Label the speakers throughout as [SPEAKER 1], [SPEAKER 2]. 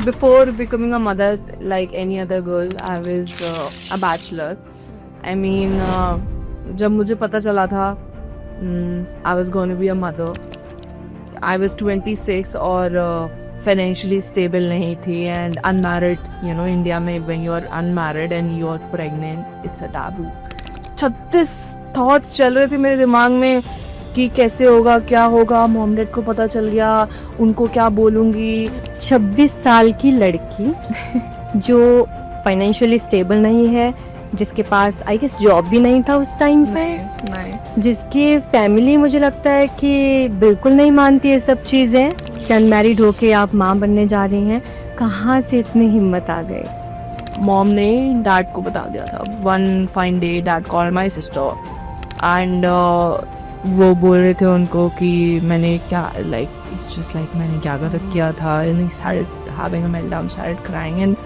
[SPEAKER 1] Before becoming a mother, like any other girl, I was a bachelor. I mean, जब मुझे पता चला था I was going to be a mother, I was 26 और financially stable नहीं थी and unmarried. You know, India में when you are unmarried and you are pregnant, it's a taboo. 36 thoughts चल रहे थे मेरे दिमाग में कि कैसे होगा, क्या होगा, मॉम डैड को पता चल गया, उनको क्या बोलूँगी.
[SPEAKER 2] 26 साल की लड़की जो फाइनेंशियली स्टेबल नहीं है, जिसके पास आई गेस जॉब भी नहीं था उस टाइम पे,
[SPEAKER 1] नहीं.
[SPEAKER 2] जिसकी फैमिली मुझे लगता है कि बिल्कुल नहीं मानती ये सब चीज़ें कि अनमैरिड होके आप माँ बनने जा रही हैं. कहाँ से इतनी हिम्मत आ गई?
[SPEAKER 1] मॉम ने डैड को बता दिया था. One fine day dad call my sister and वो बोल रहे थे उनको कि मैंने क्या it's just like मैंने क्या गलत किया था. and he started having a meltdown, started crying, and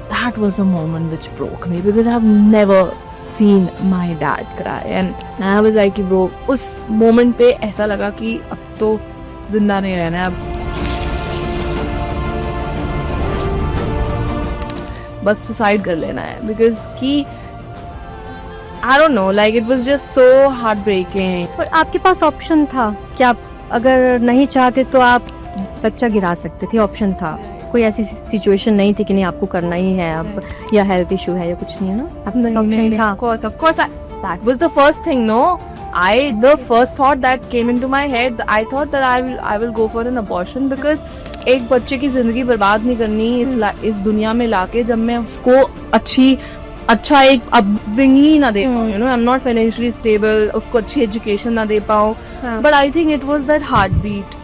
[SPEAKER 1] that was a moment which broke me because I've never seen my dad cry. And I was like bro, उस moment पे ऐसा लगा कि अब तो जिंदा नहीं रहना है, अब बस सुसाइड कर लेना है. बिकॉज कि I don't know, like it was just so heartbreaking.
[SPEAKER 2] पर आपके पास ऑप्शन था कि आप अगर नहीं चाहते तो आप बच्चा गिरा सकते थे. ऑप्शन था, कोई ऐसी सिचुएशन नहीं थी कि नहीं आपको करना ही है अब, या हेल्थ इशू है या कुछ नहीं है ना. आपके पास ऑप्शन था.
[SPEAKER 1] Of course, that was the first thing, no? The first thought that came into my head, I thought that I will go for an abortion because एक बच्चे की जिंदगी बर्बाद नहीं करनी इस दुनिया में लाके, जब मैं उसको अच्छा एक अपब्रिंगिंग ना दे पाऊँ. You know, I am not financially stable, उसको अच्छी एजुकेशन ना दे पाऊँ. But I think it was that heart beat.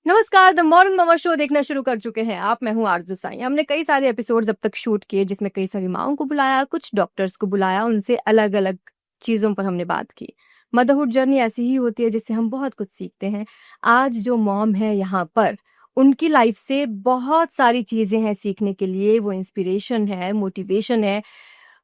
[SPEAKER 2] नमस्कार, द मॉर्निंग मामा शो देखना शुरू कर चुके हैं आप. मैं हूं आरजू साई. हमने कई सारे एपिसोड्स अब तक शूट किए जिसमें कई सारी माओं को बुलाया, कुछ डॉक्टर्स को बुलाया, उनसे अलग अलग चीजों पर हमने बात की. मदरहुड जर्नी ऐसी ही होती है जिससे हम बहुत कुछ सीखते हैं. आज जो मॉम है यहाँ पर, उनकी लाइफ से बहुत सारी चीजें हैं सीखने के लिए. वो इंस्पिरेशन है, मोटिवेशन है.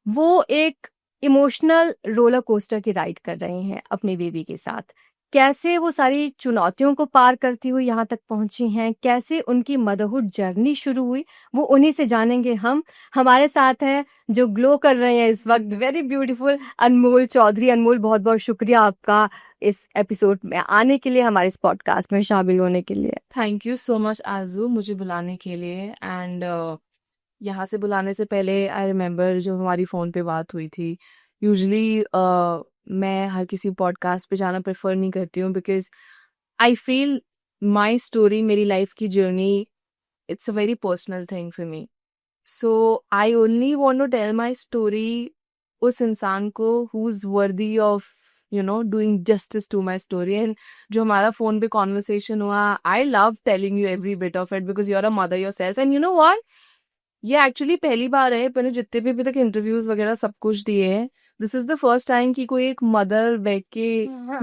[SPEAKER 2] वो एक इमोशनल रोलर कोस्टर की राइड कर रहे हैं अपने बेबी के साथ. कैसे वो सारी चुनौतियों को पार करती हुई यहाँ तक पहुंची हैं, कैसे उनकी मदरहुड जर्नी शुरू हुई, वो उन्हीं से जानेंगे हम. हमारे साथ हैं जो ग्लो कर रहे हैं इस वक्त, वेरी ब्यूटीफुल अनमोल चौधरी. अनमोल, बहुत बहुत शुक्रिया आपका इस एपिसोड में आने के लिए, हमारे इस पॉडकास्ट में शामिल होने के लिए.
[SPEAKER 1] थैंक यू सो मच आजू, मुझे बुलाने के लिए. एंड यहाँ से बुलाने से पहले आई रिमेम्बर जो हमारी फ़ोन पे बात हुई थी. यूजुअली मैं हर किसी पॉडकास्ट पे जाना प्रेफर नहीं करती हूँ because I feel my story, मेरी लाइफ की journey, it's a very personal thing for me. So I only want to tell my story उस इंसान को who is worthy of doing justice to my story. And जो हमारा phone पे conversation हुआ, I love telling you every bit of it because you're a mother yourself. And you know what? ये actually पहली बार है, मैंने जितने भी अभी तक interviews वगैरह सब कुछ दिए हैं, this is the first time कि कोई एक mother बैठ के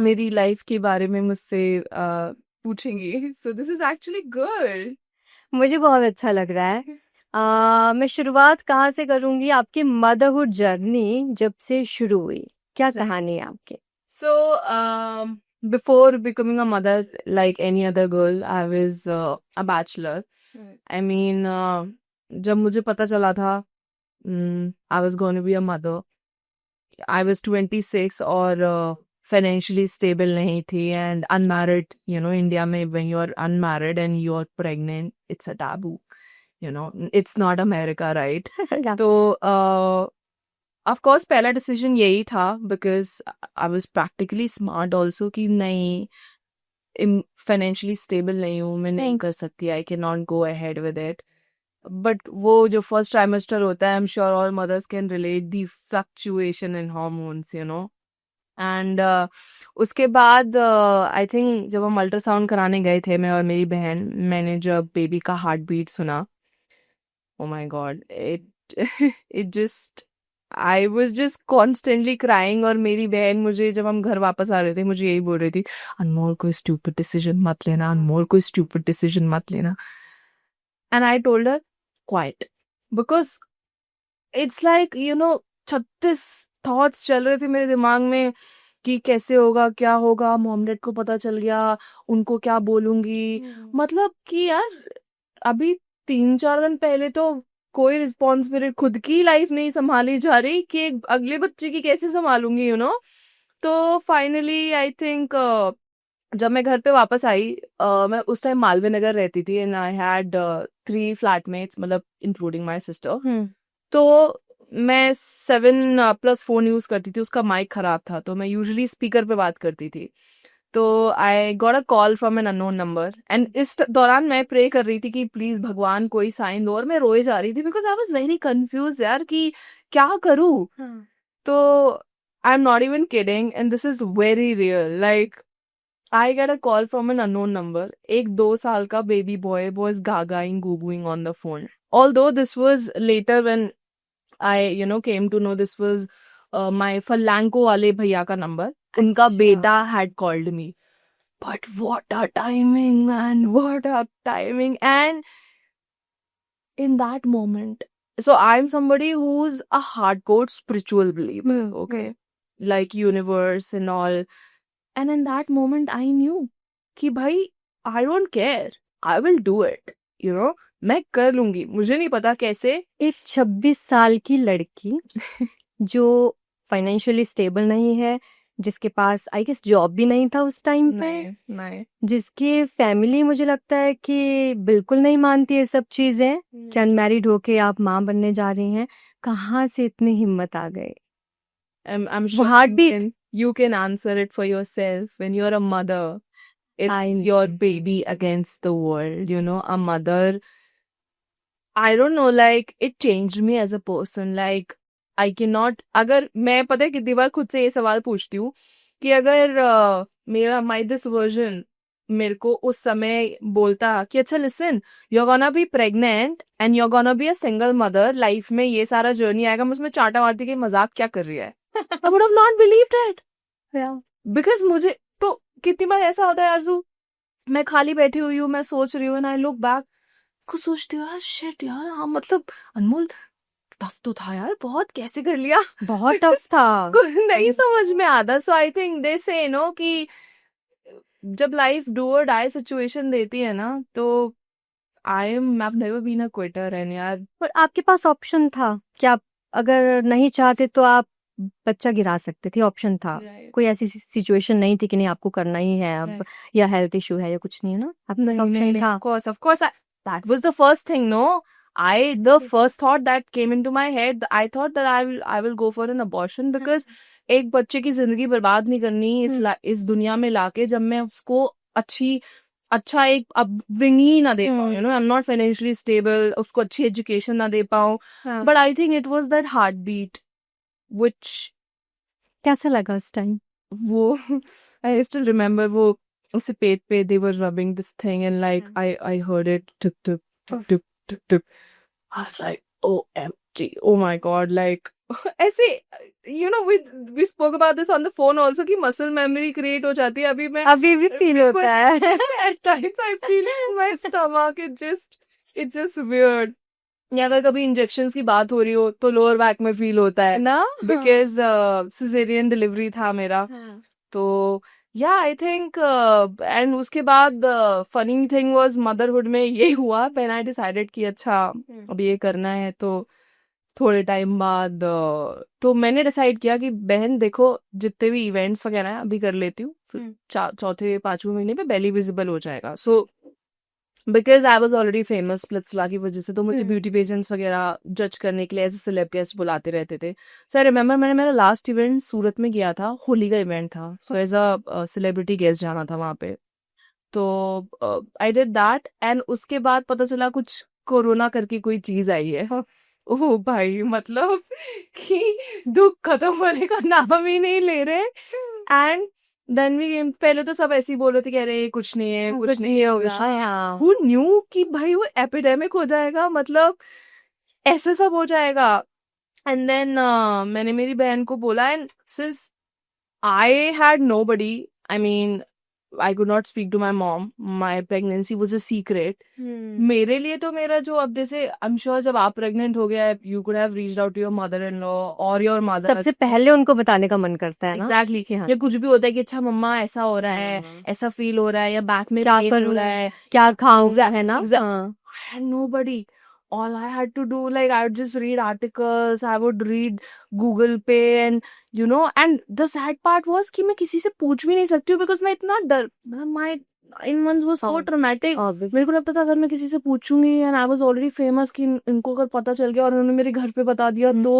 [SPEAKER 1] मेरी life के बारे में मुझसे पूछेंगी. So this is actually good.
[SPEAKER 2] मुझे बहुत अच्छा लग रहा है. मैं शुरुआत कहाँ से करूँगी? आपकी मदरहुड जर्नी जब से शुरू हुई, क्या कहानी है आपकी?
[SPEAKER 1] So, before becoming a mother, like any other girl, I was a bachelor. I mean, जब मुझे पता चला था I was going to be a mother, I was 26 और financially stable नहीं थी and unmarried. You know, India में when you are unmarried and you are pregnant, it's a taboo. You know, it's not America, right?
[SPEAKER 2] Yeah.
[SPEAKER 1] तो of course पहला decision यही था because I was practically smart also कि नहीं, financially stable नहीं हूँ, मैं नहीं कर सकती, I can not go ahead with it. But वो जो फर्स्ट ट्राइमेस्टर होता है, I am sure all mothers can relate the fluctuation in hormones, you know. And उसके बाद आई थिंक जब हम अल्ट्रासाउंड कराने गए थे, मैं और मेरी बहन, मैंने जब बेबी का हार्ट बीट सुना, oh my God, it just I was just constantly crying. और मेरी बहन मुझे, जब हम घर वापस आ रहे थे, मुझे यही बोल रही थी, अनमोल कोई स्टूपिड डिसीजन मत लेना, अनमोल कोई स्टूपिड डिसीजन मत लेना. And I told her quite because it's like 36 thoughts चल रहे थे मेरे दिमाग में कि कैसे होगा, क्या होगा, मॉम डैड को पता चल गया, उनको क्या बोलूंगी। मतलब कि यार अभी 3-4 दिन पहले तो कोई रिस्पॉन्सिबिलिटी, खुद की लाइफ नहीं संभाली जा रही कि एक अगले बच्चे की कैसे संभालूंगी, तो फाइनली आई थिंक जब मैं घर पे वापस आई, मैं उस टाइम मालवीय नगर रहती थी एंड आई हैड 3 फ्लैटमेट्स, मतलब इंक्लूडिंग माय सिस्टर। तो मैं 7+4 यूज करती थी, उसका माइक खराब था तो मैं यूजुअली स्पीकर पे बात करती थी। तो I got a call from an unknown number and इस दौरान मैं प्रे कर रही थी कि प्लीज भगवान कोई साइन दो, और मैं रोए जा रही थी because I was very confuse यार कि क्या करूँ। तो आई am not even kidding and this is very real, like I get a call from an unknown number. एक 2 साल का baby boy was gagaing, goo-gooing on the phone. Although this was later when I came to know this was my Falanco वाले भैया का number. उनका बेटा had called me. But what a timing, man! What a timing! And in that moment, so I'm somebody who's a hardcore spiritual believer, okay? Like universe and all. And in that moment, I knew कि भाई I don't care, I will do it, मैं कर लूंगी, मुझे नहीं पता कैसे।
[SPEAKER 2] एक 26 साल की लड़की जो फाइनेंशियली स्टेबल नहीं है, जिसके पास आई गेस जॉब भी नहीं था उस टाइम पे,
[SPEAKER 1] नहीं
[SPEAKER 2] जिसकी फैमिली मुझे लगता है कि बिल्कुल नहीं मानती ये सब चीजें कि अनमैरिड होके आप माँ बनने जा रही हैं, कहाँ से इतनी हिम्मत आ गई?
[SPEAKER 1] I'm sure
[SPEAKER 2] heartbeat.
[SPEAKER 1] you can answer it for yourself. When you're a mother, it's
[SPEAKER 2] I know.
[SPEAKER 1] your baby against the world, a mother. I don't know, like it changed me as a person. Like I cannot, अगर मैं पता है कितनी बार खुद से ये सवाल पूछती हूँ कि अगर मेरा my this version मेरे को उस समय बोलता कि अच्छा listen, you're gonna be pregnant and you're gonna be a single mother, life में ये सारा जर्नी आएगा, मैं उसमें चाटा मारती कि मजाक क्या कर रही है। I would have not believed it.
[SPEAKER 2] Yeah.
[SPEAKER 1] Because मुझे तो कितनी बार ऐसा होता है आरज़ू, मैं खाली बैठी हुई हूँ, मैं सोच रही हूँ and I look back, कुछ सोचती हूँ यार शिट यार, हाँ मतलब अनमोल टफ तो था यार, बहुत कैसे कर लिया,
[SPEAKER 2] बहुत टफ था।
[SPEAKER 1] कुछ नहीं समझ में आता। सो आई थिंक दे से कि जब लाइफ डू और डाई सिचुएशन देती है ना, तो I have never been a quitter and यार।
[SPEAKER 2] पर आपके पास ऑप्शन था कि आप अगर नहीं चाहते तो आप बच्चा गिरा सकते थे, ऑप्शन था। कोई ऐसी सिचुएशन नहीं थी कि नहीं आपको करना ही है अब, या हेल्थ इशू है या कुछ नहीं है ना, आपके पास ऑप्शन था।
[SPEAKER 1] Of course, that was the first thing, no? The first thought that came into my head, I thought that I will go for an abortion because एक बच्चे की जिंदगी बर्बाद नहीं करनी इस दुनिया में लाके, जब मैं उसको अच्छा एक अपब्रिंगिंग ना दे पाऊँ, I am not financially stable, उसको अच्छी एजुकेशन ना दे पाऊँ। But I think it was that heart beat which,
[SPEAKER 2] कैसा लगा उस टाइम?
[SPEAKER 1] वो आई स्टिल रिमेम्बर, वो उससे पेट पे they were rubbing this thing and like I heard it tuk tuk tuk tuk tuk tuk. I was like OMG, oh my god, like ऐसे we spoke about this on the phone also कि muscle memory create हो जाती है। अभी भी feel होता है at times I feel it in my stomach, it's just weird। या अगर कभी इंजेक्शंस की बात हो रही हो तो लोअर बैक में फील होता है
[SPEAKER 2] ना,
[SPEAKER 1] बिकॉज सिजेरियन डिलीवरी था मेरा। तो या आई थिंक एंड उसके बाद फनी थिंग वाज मदरहुड में ये हुआ व्हेन आई डिसाइडेड कि अच्छा अब ये करना है। तो थोड़े टाइम बाद तो मैंने डिसाइड किया कि बहन देखो, जितने भी इवेंट्स वगैरह हैं अभी कर लेती हूँ, फिर चौथे 5वें महीने पे बेली विजिबल हो जाएगा। So because I was already famous Splitsvilla की वजह से, तो मुझे ब्यूटी पेजेंट्स वगैरह जज करने के लिए एज ए सेलेब गेस्ट बुलाते रहते थे। सो आई रिमेम्बर मैंने मेरा लास्ट इवेंट सूरत में किया था, होली का इवेंट था, so as a celebrity guest जाना था वहाँ पे। तो आई डिड दैट एंड उसके बाद पता चला कुछ कोरोना करके कोई चीज आई है। ओह भाई, मतलब कि दुख खत्म होने का नाम ही नहीं ले रहे। एंड देन वी पहले तो सब ऐसे ही बोल रहे थे कि अरे कुछ नहीं है, कुछ नहीं होगा। Who knew कि भाई वो एपिडेमिक हो जाएगा, मतलब ऐसे सब हो जाएगा। एंड देन मैंने मेरी बहन को बोला and since I had nobody, I mean I could not speak to my mom. My pregnancy was a secret. मेरे लिए तो मेरा जो अब जैसे I'm sure जब आप pregnant हो गया you could have reached out to your mother-in-law or your mother.
[SPEAKER 2] सबसे पहले उनको बताने का मन करता है ना
[SPEAKER 1] Exactly.
[SPEAKER 2] कि हाँ
[SPEAKER 1] या कुछ भी होता है कि अच्छा मम्मा ऐसा हो रहा है,
[SPEAKER 2] हाँ,
[SPEAKER 1] ऐसा फील हो रहा है या बैक में
[SPEAKER 2] क्या
[SPEAKER 1] पेन हो
[SPEAKER 2] करूँ
[SPEAKER 1] रहा है.
[SPEAKER 2] क्या खाऊं
[SPEAKER 1] Exact-
[SPEAKER 2] है ना
[SPEAKER 1] exact-
[SPEAKER 2] हाँ
[SPEAKER 1] I had nobody. All I had to do, like, I would just read articles, I would read Google पे and you know, and the sad part was कि मैं किसी से पूछ भी नहीं सकती हूँ because मैं इतना डर, my 9 months was so
[SPEAKER 2] हाँ,
[SPEAKER 1] traumatic.
[SPEAKER 2] obvious.
[SPEAKER 1] मेरे को लगता था अगर मैं किसी से पूछूंगी and I was already famous कि इनको अगर पता चल गया और उन्होंने मेरे घर पे बता दिया तो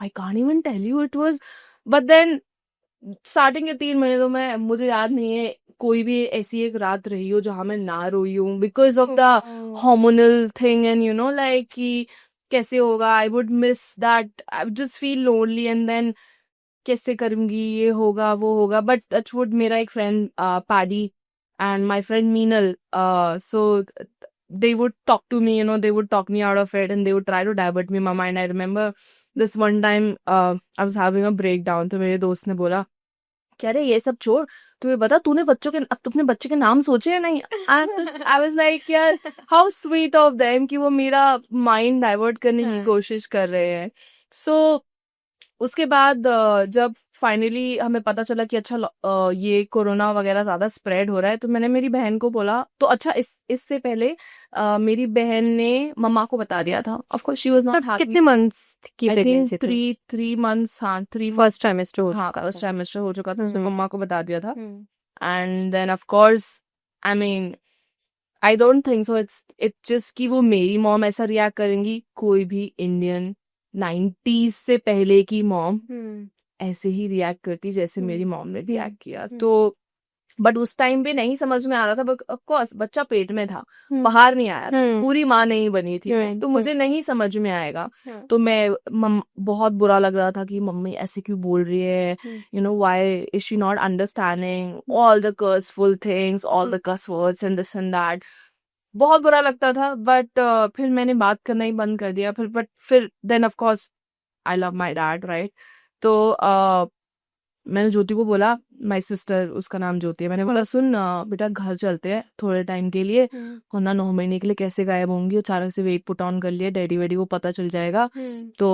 [SPEAKER 1] I can't even tell you it was. But then starting के 3 महीने तो मैं मुझे याद नहीं है कोई भी ऐसी एक रात रही हो जहां मैं ना रोई हूँ because of the hormonal thing and you know like कि कैसे होगा I would miss that I would just feel lonely and then कैसे करूंगी ये होगा वो होगा बट टचवुड मेरा एक friend paddy and my friend Meenal so they would talk to me you know they would talk me out of it and they would try to divert me my mind. I remember this one time I was having a breakdown तो मेरे दोस्त ने बोला क्या रे ये सब छोड़ तुम्हें बता तूने बच्चों के अब तुमने बच्चे के नाम सोचे या नहीं आई वाज लाइक यार हाउ स्वीट ऑफ देम कि वो मेरा माइंड डाइवर्ट करने की कोशिश कर रहे हैं सो उसके बाद जब फाइनली हमें पता चला कि अच्छा ये कोरोना वगैरह ज्यादा स्प्रेड हो रहा है तो मैंने मेरी बहन को बोला तो अच्छा इससे पहले मेरी बहन ने मम्मा को बता दिया था of course she was not happy
[SPEAKER 2] कितने मंथ्स की प्रेगनेंसी थी
[SPEAKER 1] 3 months हाँ 3
[SPEAKER 2] फर्स्ट ट्राइमेस्टर हो
[SPEAKER 1] हाँ
[SPEAKER 2] चुका
[SPEAKER 1] फर्स्ट ट्राइमेस्टर हो चुका था उसने
[SPEAKER 2] हम्म।
[SPEAKER 1] मम्मा को बता दिया था
[SPEAKER 2] था
[SPEAKER 1] and then of course I mean I don't think so it's just कि वो मेरी मॉम ऐसा रिएक्ट करेंगी कोई भी इंडियन 90s से पहले की मॉम ऐसे ही रिएक्ट करती जैसे मेरी मॉम ने रिएक्ट किया तो बट उस टाइम पे नहीं समझ में आ रहा था ऑफ कोर्स बच्चा पेट में था बाहर नहीं आया था पूरी माँ नहीं बनी थी तो मुझे नहीं समझ में आएगा तो मैं बहुत बुरा लग रहा था कि मम्मी ऐसे क्यों बोल रही है you know why is she not understanding all the curseful things all the curse words and this and that बहुत बुरा लगता था बट फिर मैंने बात करना ही बंद कर दिया फिर then of course I love my dad right तो मैंने ज्योति को बोला माय सिस्टर उसका नाम ज्योति है मैंने बोला सुन बेटा घर चलते हैं थोड़े टाइम के लिए वरना 9 महीने के लिए कैसे गायब होंगी अचानक से वेट पुट ऑन कर लिया डैडी वेडी को पता चल जाएगा तो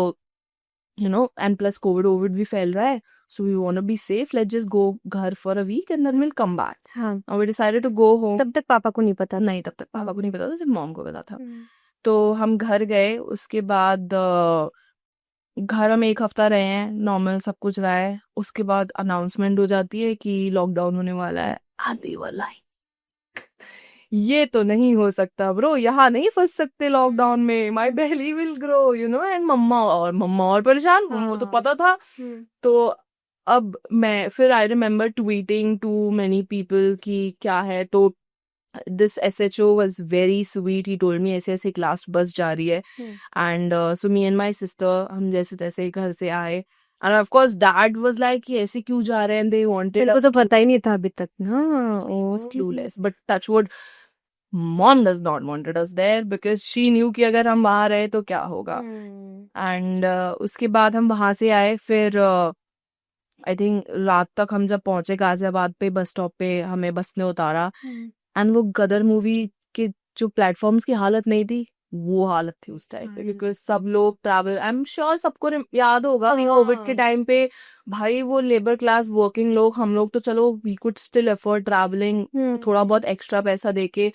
[SPEAKER 1] you know and plus covid भी फैल रहा है so we want to be safe let's just go घर for a week and then will come back हाँ we decided to go home
[SPEAKER 2] तब तक पापा को नहीं पता
[SPEAKER 1] नहीं तब तक पापा को नहीं पता था सिर्फ मॉम को पता था तो हम घर गए उसके बाद घर हम 1 हफ्ता रहे हैं नॉर्मल सब कुछ रहा है उसके बाद अनाउंसमेंट हो जाती है कि लॉकडाउन होने वाला है आधी वाला ये तो नहीं हो सकता ब्रो यहाँ नहीं फंस सकते लॉकडाउन में my belly will grow you know and मम्मा और परेशान उनको तो पता था तो अब मैं फिर I remember tweeting to many people कि क्या है तो this SHO was very sweet he told me ऐसे क्लास बस जा रही है and so me and my sister हम जैसे तैसे घर से आए and of course dad was like कि ऐसे क्यों जा रहे हैं and they wanted
[SPEAKER 2] मेरे को तो पता ही नहीं था अभी तक ना
[SPEAKER 1] was clueless but touchwood mom does not wanted us there because she knew कि अगर हम वहाँ रहे तो क्या होगा and उसके बाद हम वहाँ से आए फिर आई थिंक रात तक हम जब पहुंचे गाजियाबाद पे बस स्टॉप पे हमें बस ने उतारा एंड वो गदर मूवी के जो प्लेटफॉर्म्स की हालत नहीं थी वो हालत थी उस टाइम पे बिकॉज सब लोग ट्रैवल आई एम श्योर सबको याद होगा कोविड के टाइम पे भाई वो लेबर क्लास वर्किंग लोग हम लोग तो चलो we could still afford travelling थोड़ा बहुत एक्स्ट्रा पैसा देके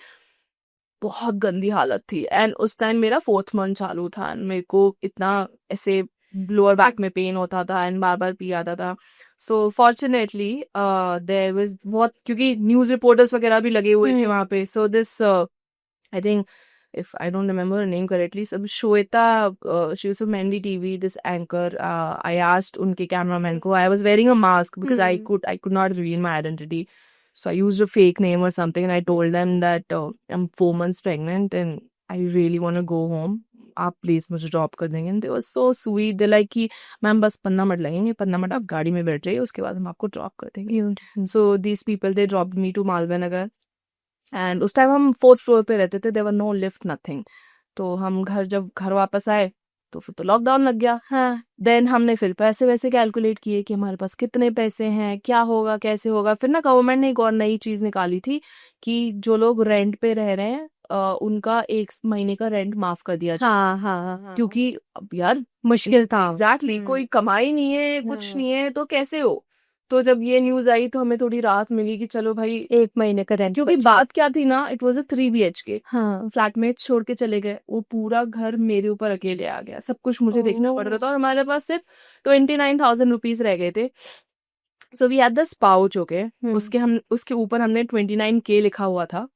[SPEAKER 1] बहुत गंदी हालत थी एंड उस टाइम मेरा 4th month चालू था एंड मेरे को इतना ऐसे लोअर बैक में पेन होता था एंड बार बार पी आता था सो फॉर्चुनेटली देयर वाज बहुत क्योंकि न्यूज रिपोर्टर्स वगैरह भी लगे हुए थे वहां पे so this I think if I don't remember her name correctly, some Shweta, she was from NDTV, this anchor. I asked unke cameraman ko. I was wearing a mask because I could not reveal my identity, so I used a fake name or something, and I told them that I'm 4 months pregnant and I really want to go home. आप please मुझे drop कर देंगे they was so sweet they like कि ma'am बस 15 minute लगेंगे 15 minute आप गाड़ी में बैठ जाइए उसके बाद हम आपको ड्रॉप कर देंगे so these people they drop me to Malviya Nagar and उस टाइम हम 4th floor पे रहते थे there were no lift nothing तो हम जब घर वापस आए तो फिर तो लॉकडाउन लग गया।
[SPEAKER 2] हाँ
[SPEAKER 1] देन हमने फिर पैसे वैसे कैलकुलेट किए कि हमारे पास कितने पैसे हैं, क्या होगा, कैसे होगा। फिर ना गवर्नमेंट ने एक और नई चीज निकाली थी कि जो लोग रेंट पे रह रहे हैं उनका 1 महीने का रेंट माफ कर दिया जाए,
[SPEAKER 2] हाँ हाँ हाँ
[SPEAKER 1] क्योंकि अब यार
[SPEAKER 2] मुश्किल था।
[SPEAKER 1] एग्जैक्टली कोई कमाई नहीं है, कुछ
[SPEAKER 2] हाँ।
[SPEAKER 1] नहीं है, तो कैसे हो। तो जब ये न्यूज आई तो हमें थोड़ी राहत मिली कि चलो भाई,
[SPEAKER 2] 1 महीने का रेंट
[SPEAKER 1] क्योंकि बात क्या थी ना, इट वाज अ 3 BHK।
[SPEAKER 2] हाँ
[SPEAKER 1] फ्लैटमेट छोड़ के चले गए, वो पूरा घर मेरे ऊपर अकेले आ गया, सब कुछ मुझे देखना पड़ रहा था, और हमारे पास सिर्फ 29,000 रुपीज रह गए थे। So we had this pouch, okay, उसके ऊपर हमने 29K लिखा हुआ था,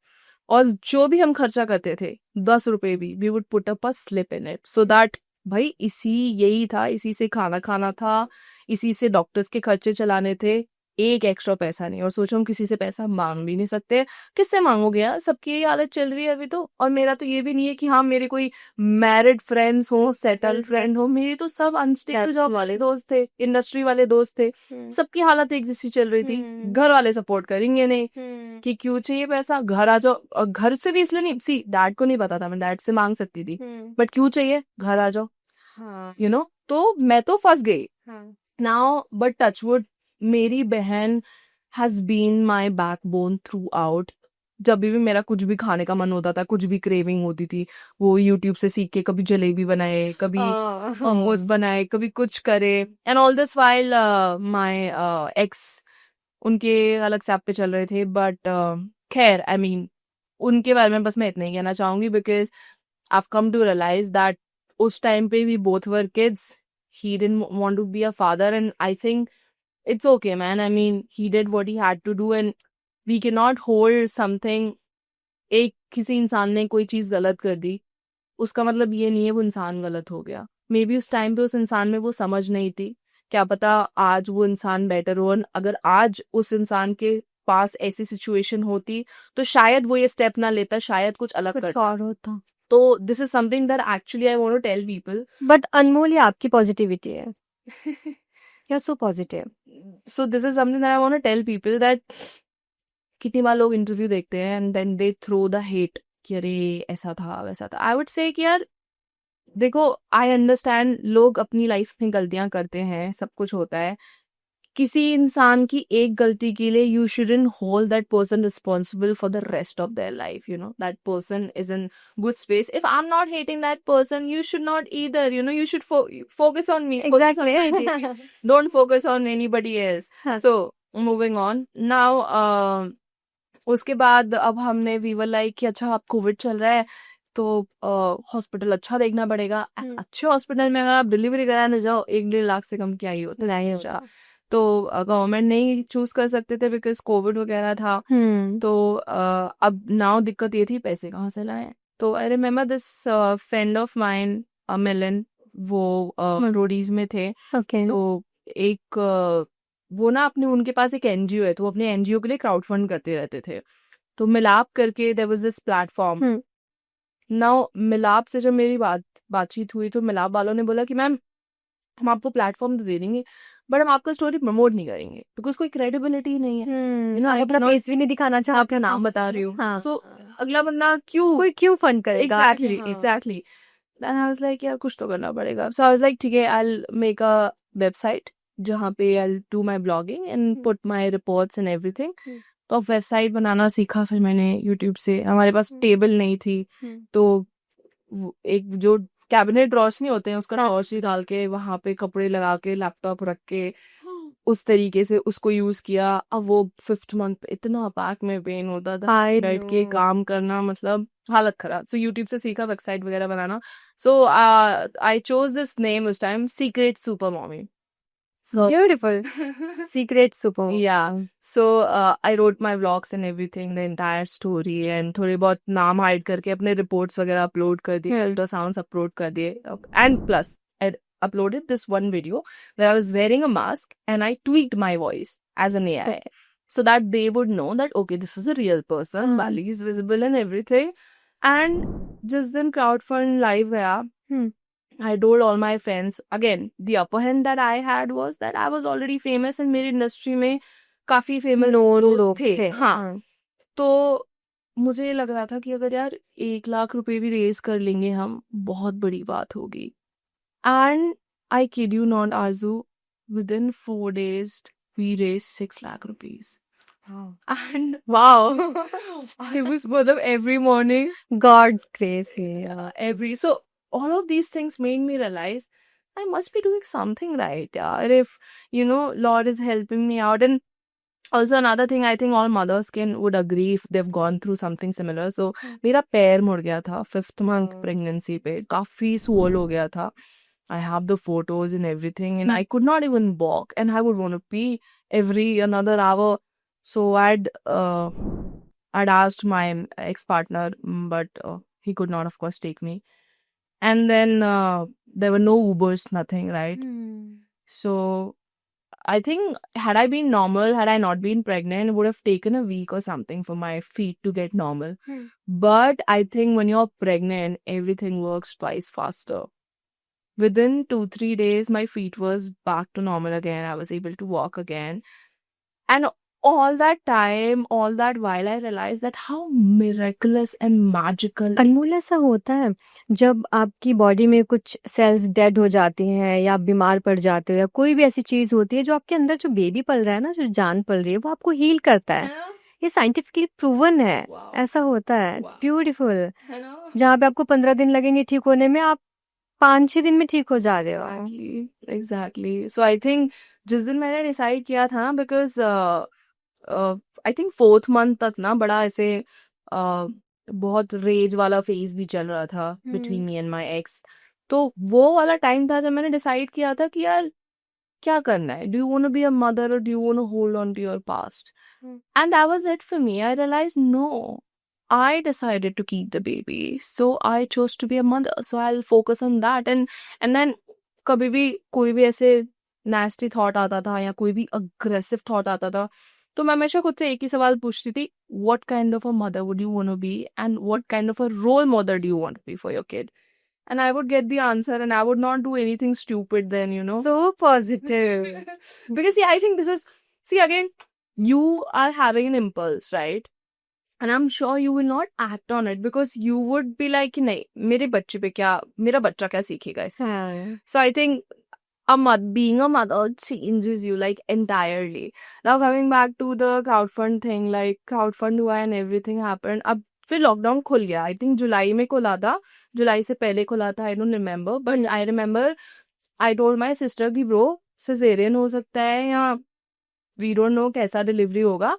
[SPEAKER 1] और जो भी हम खर्चा करते थे 10 रुपए भी, we would put up a slip in it, so that भाई यही था, इसी से खाना खाना था, इसी से डॉक्टर्स के खर्चे चलाने थे, एक एक्स्ट्रा पैसा नहीं। और सोचो हम किसी से पैसा मांग भी नहीं सकते, किससे मांगोगे यार, सबकी यही हालत चल रही है अभी तो। और मेरा तो ये भी नहीं है कि हाँ मेरे कोई मैरिड फ्रेंड्स हो, सेटल्ड फ्रेंड हो, मेरे तो सब अनस्टेबल जॉब वाले दोस्त थे, इंडस्ट्री वाले दोस्त थे, सबकी हालत एक जैसी चल रही थी। घर वाले सपोर्ट करेंगे नहीं कि क्यों चाहिए पैसा, घर आ जाओ। और घर से भी इसलिए नहीं, सी डैड को नहीं पता था, मैं डैड से मांग सकती थी, बट क्यों चाहिए, घर आ जाओ, यू नो। तो मैं तो फंस गई नाउ। बट टचवुड, मेरी बहन has been my backbone throughout. जब भी मेरा कुछ भी खाने का मन होता था, कुछ भी क्रेविंग होती थी, वो यूट्यूब से सीख के कभी जलेबी बनाए, कभी मोमोज बनाए, कभी कुछ करे। And all this while my x उनके अलग से ऐप पे चल रहे थे, बट खैर आई मीन उनके बारे में बस मैं इतना ही कहना चाहूंगी, because I come to realize that उस टाइम पे we both were kids, he didn't want to be a father, and I think it's okay, man. I mean, he did what he had to do, and we cannot hold something, एक किसी इंसान ने कोई चीज गलत कर दी, उसका मतलब ये नहीं है वो इंसान गलत हो गया। मे बी उस टाइम पे उस इंसान में वो समझ नहीं थी, क्या पता आज वो इंसान बेटर हो। अगर आज उस इंसान के पास ऐसी सिचुएशन होती तो शायद वो ये स्टेप ना लेता, शायद कुछ अलग करता।
[SPEAKER 2] और होता।
[SPEAKER 1] तो this is something that actually I want to tell people.
[SPEAKER 2] But Anmol, ये आपकी पॉजिटिविटी है, you so positive.
[SPEAKER 1] So this is something that I want to tell people, that कितनी बार लोग इंटरव्यू देखते हैं and then they throw the hate कि अरे ऐसा था वैसा था। आई वुड से कि यार देखो, आई अंडरस्टैंड लोग अपनी लाइफ में गलतियां करते हैं, सब कुछ होता है। किसी इंसान की एक गलती के लिए you shouldn't hold that person responsible for the rest of their life, you know, that person is in good space. If I am not hating that person, you should not either, you know, you should focus on me, focus on me. Don't focus on anybody else.
[SPEAKER 2] हाँ.
[SPEAKER 1] So moving on now, उसके बाद अब हमने we were like कि अच्छा अब Covid चल रहा है तो हॉस्पिटल अच्छा देखना पड़ेगा। अच्छे हॉस्पिटल में अगर आप डिलीवरी कराने जाओ 1-1.5 लाख से कम क्या ही होता है।
[SPEAKER 2] नहीं होता।
[SPEAKER 1] तो गवर्नमेंट नहीं चूज कर सकते थे बिकॉज कोविड वगैरह था। तो अब नाउ दिक्कत ये थी पैसे कहाँ से लाएं। तो I remember this friend of mine Milan, वो रोडीज में थे। तो एक वो ना अपने उनके पास एक एनजीओ है, तो वो अपने एनजीओ के लिए क्राउड फंड करते रहते थे। तो मिलाप करके there was this platform. Now Milaap से जब मेरी बातचीत हुई तो मिलाप वालों ने बोला कि मैम हम आपको प्लेटफॉर्म तो दे देंगे बट हम आपका स्टोरी प्रमोट नहीं करेंगे बिकॉज कोई क्रेडिबिलिटी नहीं है।
[SPEAKER 2] यू नो, अपना फेस भी नहीं दिखाना चाहते,
[SPEAKER 1] आपका नाम बता रही हूँ।
[SPEAKER 2] हाँ.
[SPEAKER 1] सो अगला बंदा क्यों फंड करेगा। Exactly then I was like यार कुछ तो करना पड़ेगा। सो आई वाज लाइक ठीक है, I will make a website जहाँ पे I will do my blogging and put my reports and everything. तो वेबसाइट बनाना सीखा फिर मैंने यूट्यूब से। हमारे पास टेबल नहीं थी, तो एक जो कैबिनेट रोशनी होते हैं उसका रोशनी डाल के वहां पे कपड़े लगा के लैपटॉप रख के उस तरीके से उसको यूज किया। अब वो 5th मंथ इतना बैक में पेन होता था, बैठ के काम करना मतलब हालत खराब। सो यूट्यूब से सीखा वेबसाइट वगैरह बनाना। So I chose this name उस time, secret super mommy.
[SPEAKER 2] So beautiful. Secret super.
[SPEAKER 1] Yeah. So I wrote my vlogs and everything, the entire story, and थोड़े बहुत नाम हाइड करके अपने रिपोर्ट्स वगैरह अपलोड कर दिए, अल्ट्रासाउंड्स अपलोड कर दिए, and plus I uploaded this one video where I was wearing a mask and I tweaked my voice as an AI so that they would know that okay, this is a real person, Bali is visible and everything. And जिस दिन crowdfund live गया, I told all my friends. Again, the upper hand that I had was that I was already famous and मेरी industry में काफी famous लोग थे। हाँ, तो मुझे लग रहा था कि अगर यार 1 लाख रुपए भी रेज कर लेंगे हम, बहुत बड़ी बात होगी। And I kid you not, Arzu, within 4 days, we raised 6 lakh rupees.
[SPEAKER 2] Wow.
[SPEAKER 1] And
[SPEAKER 2] Wow.
[SPEAKER 1] I was every morning,
[SPEAKER 2] God's grace.
[SPEAKER 1] so all of these things made me realize I must be doing something right. Yeah. If, Lord is helping me out. And also another thing, I think all mothers would agree if they've gone through something similar. So मेरा पैर मुड़ गया था 5th month
[SPEAKER 2] Oh.
[SPEAKER 1] pregnancy पे, काफी swole हो गया था. I have the photos and everything, and I could not even walk, and I would want to pee every another hour. So I'd asked my ex-partner, but he could not, of course, take me. And then there were no Ubers, nothing, right? So I think had I been normal, had I not been pregnant, it would have taken a week or something for my feet to get normal. But I think when you're pregnant, everything works twice faster. Within 2-3 days, my feet was back to normal again. I was able to walk again. And all that time, all that while, I realized that how miraculous and magical.
[SPEAKER 2] अनमोल ऐसा होता है जब आपकी body में कुछ sales dead हो जाती हैं या आप बीमार पड़ जाते हो या कोई भी ऐसी चीज होती है जो आपके अंदर जो बेबी पल रहा है ना, जो जान पल रही है, वो आपको हील करता है. ये साइंटिफिकली प्रूवन है.
[SPEAKER 1] Wow.
[SPEAKER 2] ऐसा होता है. It's
[SPEAKER 1] Wow.
[SPEAKER 2] ब्यूटीफुल.
[SPEAKER 1] है ना?
[SPEAKER 2] जहाँ पे आपको 15 दिन लगेंगे ठीक होने में, आप 5-6 दिन में ठीक हो जा रहे हो.
[SPEAKER 1] Exactly. So I think जिस दिन मैंने डिसाइड किया था ना, because I think 4th month तक ना बड़ा ऐसे बहुत रेज वाला फेज भी चल रहा था between me and my x. तो वो वाला टाइम था जब मैंने डिसाइड किया था कि यार क्या करना है. Do you want to be a mother और do you want to hold on to your past? And that was it for me. I realise no, I decided to keep the baby, so I chose to be a mother. So I'll focus on that. And then कभी भी कोई भी ऐसे nasty thought आता था या कोई भी aggressive thought आता था, तो मैं हमेशा खुद से एक ही सवाल पूछती थी, what kind of a mother would you want to be and what kind of a role model do you want to be for your kid? And I would get the answer, and I would not do anything stupid then,
[SPEAKER 2] So positive.
[SPEAKER 1] Because I think this is, again, you are having an impulse, right? And I'm sure you will not act on it because you would be like, नहीं, मेरे बच्चा क्या सीखेगा इससे?
[SPEAKER 2] हाँ.
[SPEAKER 1] So I think being a mother changes you like entirely. Now coming back to the crowdfund thing, like crowdfund हुआ and everything happened. अब फिर लॉकडाउन खुल गया. I think जुलाई में खुला था, जुलाई से पहले खुला था, I don't remember, but I remember I told my sister कि bro, cesarean हो सकता है या we don't know कैसा डिलीवरी होगा,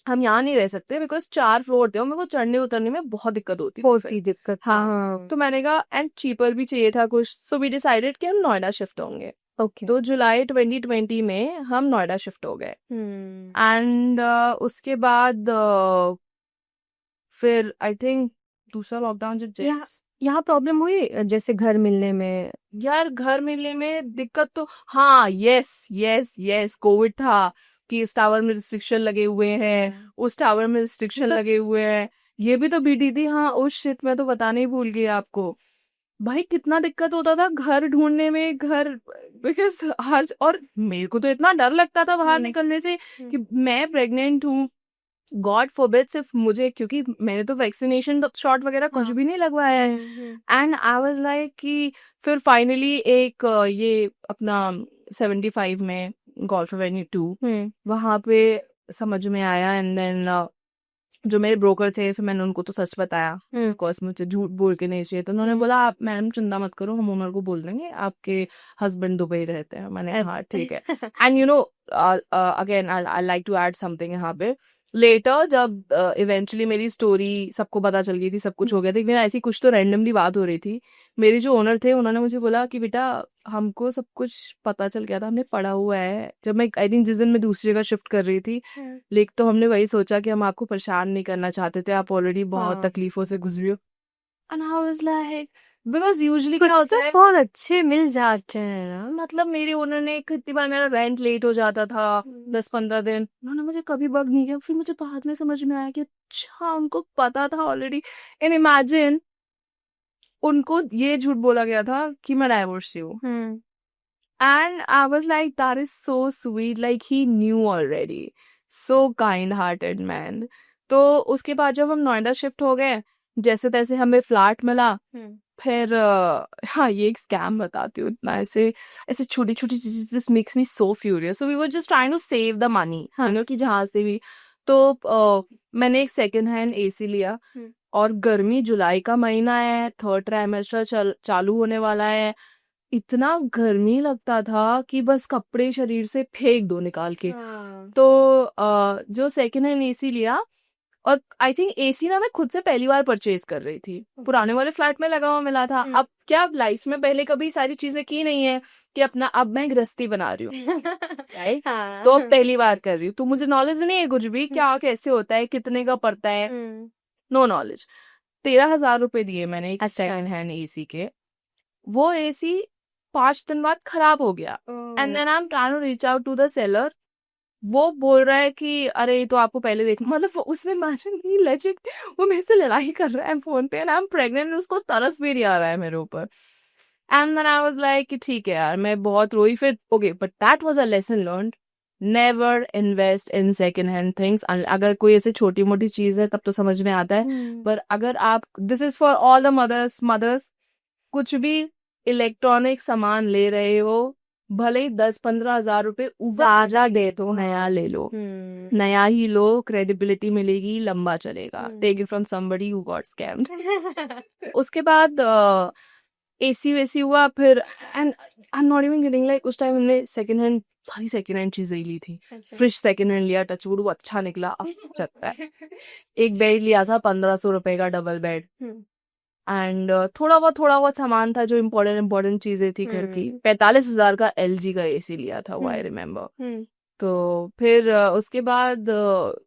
[SPEAKER 1] हम यहाँ नहीं रह सकते बिकॉज 4 फ्लोर थे और मेरे को चढ़ने उतरने में बहुत दिक्कत होती थी.
[SPEAKER 2] होती दिक्कत.
[SPEAKER 1] हाँ. तो मैंने कहा, एंड चीपर भी चाहिए था कुछ, सो वी डिसाइडेड कि हम नोएडा शिफ्ट होंगे.
[SPEAKER 2] ओके.
[SPEAKER 1] तो जुलाई 2020 में हम नोएडा शिफ्ट हो गए. एंड उसके बाद फिर आई थिंक दूसरा लॉकडाउन जब
[SPEAKER 2] यहाँ प्रॉब्लम हुई जैसे घर मिलने में.
[SPEAKER 1] यार घर मिलने में दिक्कत तो हाँ, यस कोविड था कि इस टावर में रिस्ट्रिक्शन लगे हुए हैं, उस टावर में रिस्ट्रिक्शन लगे हुए हैं, ये भी तो बीटी थी. हाँ, उस शिट मैं तो बताने ही भूल गई आपको. भाई कितना दिक्कत होता था घर ढूंढने में, घर बिकॉज हर, और मेरे को तो इतना डर लगता था बाहर निकलने से कि मैं प्रेग्नेंट हूँ, गॉड फॉरबिड, सिर्फ मुझे, क्योंकि मैंने तो वैक्सीनेशन शॉट वगैरह कुछ भी नहीं लगवाया है. एंड आई वाज लाइक कि फिर फाइनली एक ये अपना 75 में गोल्फ एवेन्यू 2 वहां पे समझ में आया. एंड देन जो मेरे ब्रोकर थे, फिर मैंने उनको तो सच बताया. ऑफ कोर्स मुझे झूठ बोल के नहीं चाहिए, तो उन्होंने बोला आप मैडम चिंता मत करो, हम ओनर को बोल देंगे आपके हस्बैंड दुबई रहते हैं. मैंने हाँ ठीक है. And you know again I like to add something यहाँ पे. लेटर जब इवेंचुअली मेरी स्टोरी सबको पता चल गई थी, सब कुछ हो गया था, लेकिन ऐसी कुछ तो रैंडमली बात हो रही थी. मेरे जो ओनर थे उन्होंने मुझे बोला कि बेटा हमको सब कुछ पता चल गया था, हमने पढ़ा हुआ है. जब मैं आई थिंक जिस दिन मैं दूसरी जगह शिफ्ट कर रही थी, लेकिन तो हमने वही सोचा कि हम आपको परेशान नहीं करना चाहते थे, आप ऑलरेडी बहुत तकलीफों से गुजरी हो. And I was like, because usually क्या होता है,
[SPEAKER 2] बहुत अच्छे मिल जाते हैं ना.
[SPEAKER 1] मतलब मेरे ओनर ने कितनी बार मेरा रेंट लेट हो जाता था 10-15 दिन, उन्होंने मुझे कभी बग नहीं किया. फिर मुझे बाद में समझ में आया कि अच्छा उनको पता था ऑलरेडी. एंड इमेजिन उनको ये झूठ बोला गया था कि मैं डाइवोर्स हूँ. And I was like that is so sweet, like he new already. So kind hearted man. तो उसके बाद जब हम नोएडा शिफ्ट हो गए, जैसे तैसे हमें फ्लैट मिला।
[SPEAKER 2] हम्म,
[SPEAKER 1] फिर हाँ, ये एक स्कैम बताती हूँ। इतना ऐसे ऐसे छोटी छोटी चीजें this makes me so furious. So we were just trying to save the money,
[SPEAKER 2] हाँ,
[SPEAKER 1] यू नो, कि जहाँ से भी। तो मैंने एक सेकंड हैंड एसी लिया।
[SPEAKER 2] हम्म,
[SPEAKER 1] और गर्मी, जुलाई का महीना है, थर्ड ट्राइमेस्टर चालू होने वाला है। इतना गर्मी लगता था कि बस कपड़े शरीर से फेंक दो निकाल के।
[SPEAKER 2] हाँ,
[SPEAKER 1] तो जो सेकंड हैंड एसी लिया। और आई थिंक एसी ना मैं खुद से पहली बार परचेज कर रही थी, पुराने वाले फ्लैट में लगा हुआ मिला था।
[SPEAKER 2] हम्म,
[SPEAKER 1] अब क्या, लाइफ में पहले कभी सारी चीजें की नहीं है कि अपना, अब मैं गृहस्थी बना रही हूँ, राइट। तो अब
[SPEAKER 2] हाँ,
[SPEAKER 1] पहली बार कर रही हूँ, तो मुझे नॉलेज नहीं है कुछ भी, क्या कैसे होता है, कितने का पड़ता है,
[SPEAKER 2] हम्म,
[SPEAKER 1] नो नॉलेज। 13,000 रुपए दिए मैंने एक
[SPEAKER 2] अच्छा,
[SPEAKER 1] सेकंड हैंड एसी के। वो एसी 5 दिन बाद खराब हो गया। And
[SPEAKER 2] oh,
[SPEAKER 1] then I am trying to reach out to the seller. वो बोल रहा है कि अरे ये तो आपको पहले देख, मतलब उसने इमेजिन की, लेजिट वो मेरे से लड़ाई कर रहा है फोन पे, एंड आई एम प्रेग्नेंट, उसको तरस भी नहीं आ रहा है मेरे ऊपर। And then I was like कि ठीक है यार, मैं बहुत रोई फिर। Okay, but that was a lesson learned. Never invest in second hand things. अगर कोई ऐसे छोटी मोटी चीज है तब तो समझ में आता है,
[SPEAKER 2] हम्म,
[SPEAKER 1] पर अगर आप, this is for all the mothers, कुछ भी इलेक्ट्रॉनिक सामान ले रहे हो, भले ही 10-15 हजार रुपए ज्यादा दे दो, नया ले लो।
[SPEAKER 2] हम्म,
[SPEAKER 1] नया ही लो, क्रेडिबिलिटी मिलेगी, लंबा चलेगा। Take
[SPEAKER 2] hmm,
[SPEAKER 1] it from somebody who got scammed. उसके बाद एसी वेसी हुआ फिर। And I am not even kidding, like उस टाइम हमने सेकंड हैंड, सारी सेकंड हैंड चीजें ही ली थी।
[SPEAKER 2] अच्छा,
[SPEAKER 1] फ्रिज सेकंड हैंड लिया, टचवुड वो अच्छा निकला, अब चलता है। एक बेड लिया था 1,500 रुपए का, डबल बेड।
[SPEAKER 2] हम्म,
[SPEAKER 1] एंड थोड़ा बहुत सामान था जो इम्पोर्टेंट चीजें थी घर की।
[SPEAKER 2] हम्म,
[SPEAKER 1] 45,000 का एलजी का एसी लिया था वो, आई
[SPEAKER 2] हम्म,
[SPEAKER 1] रिमेम्बर।
[SPEAKER 2] हम्म,
[SPEAKER 1] तो फिर उसके बाद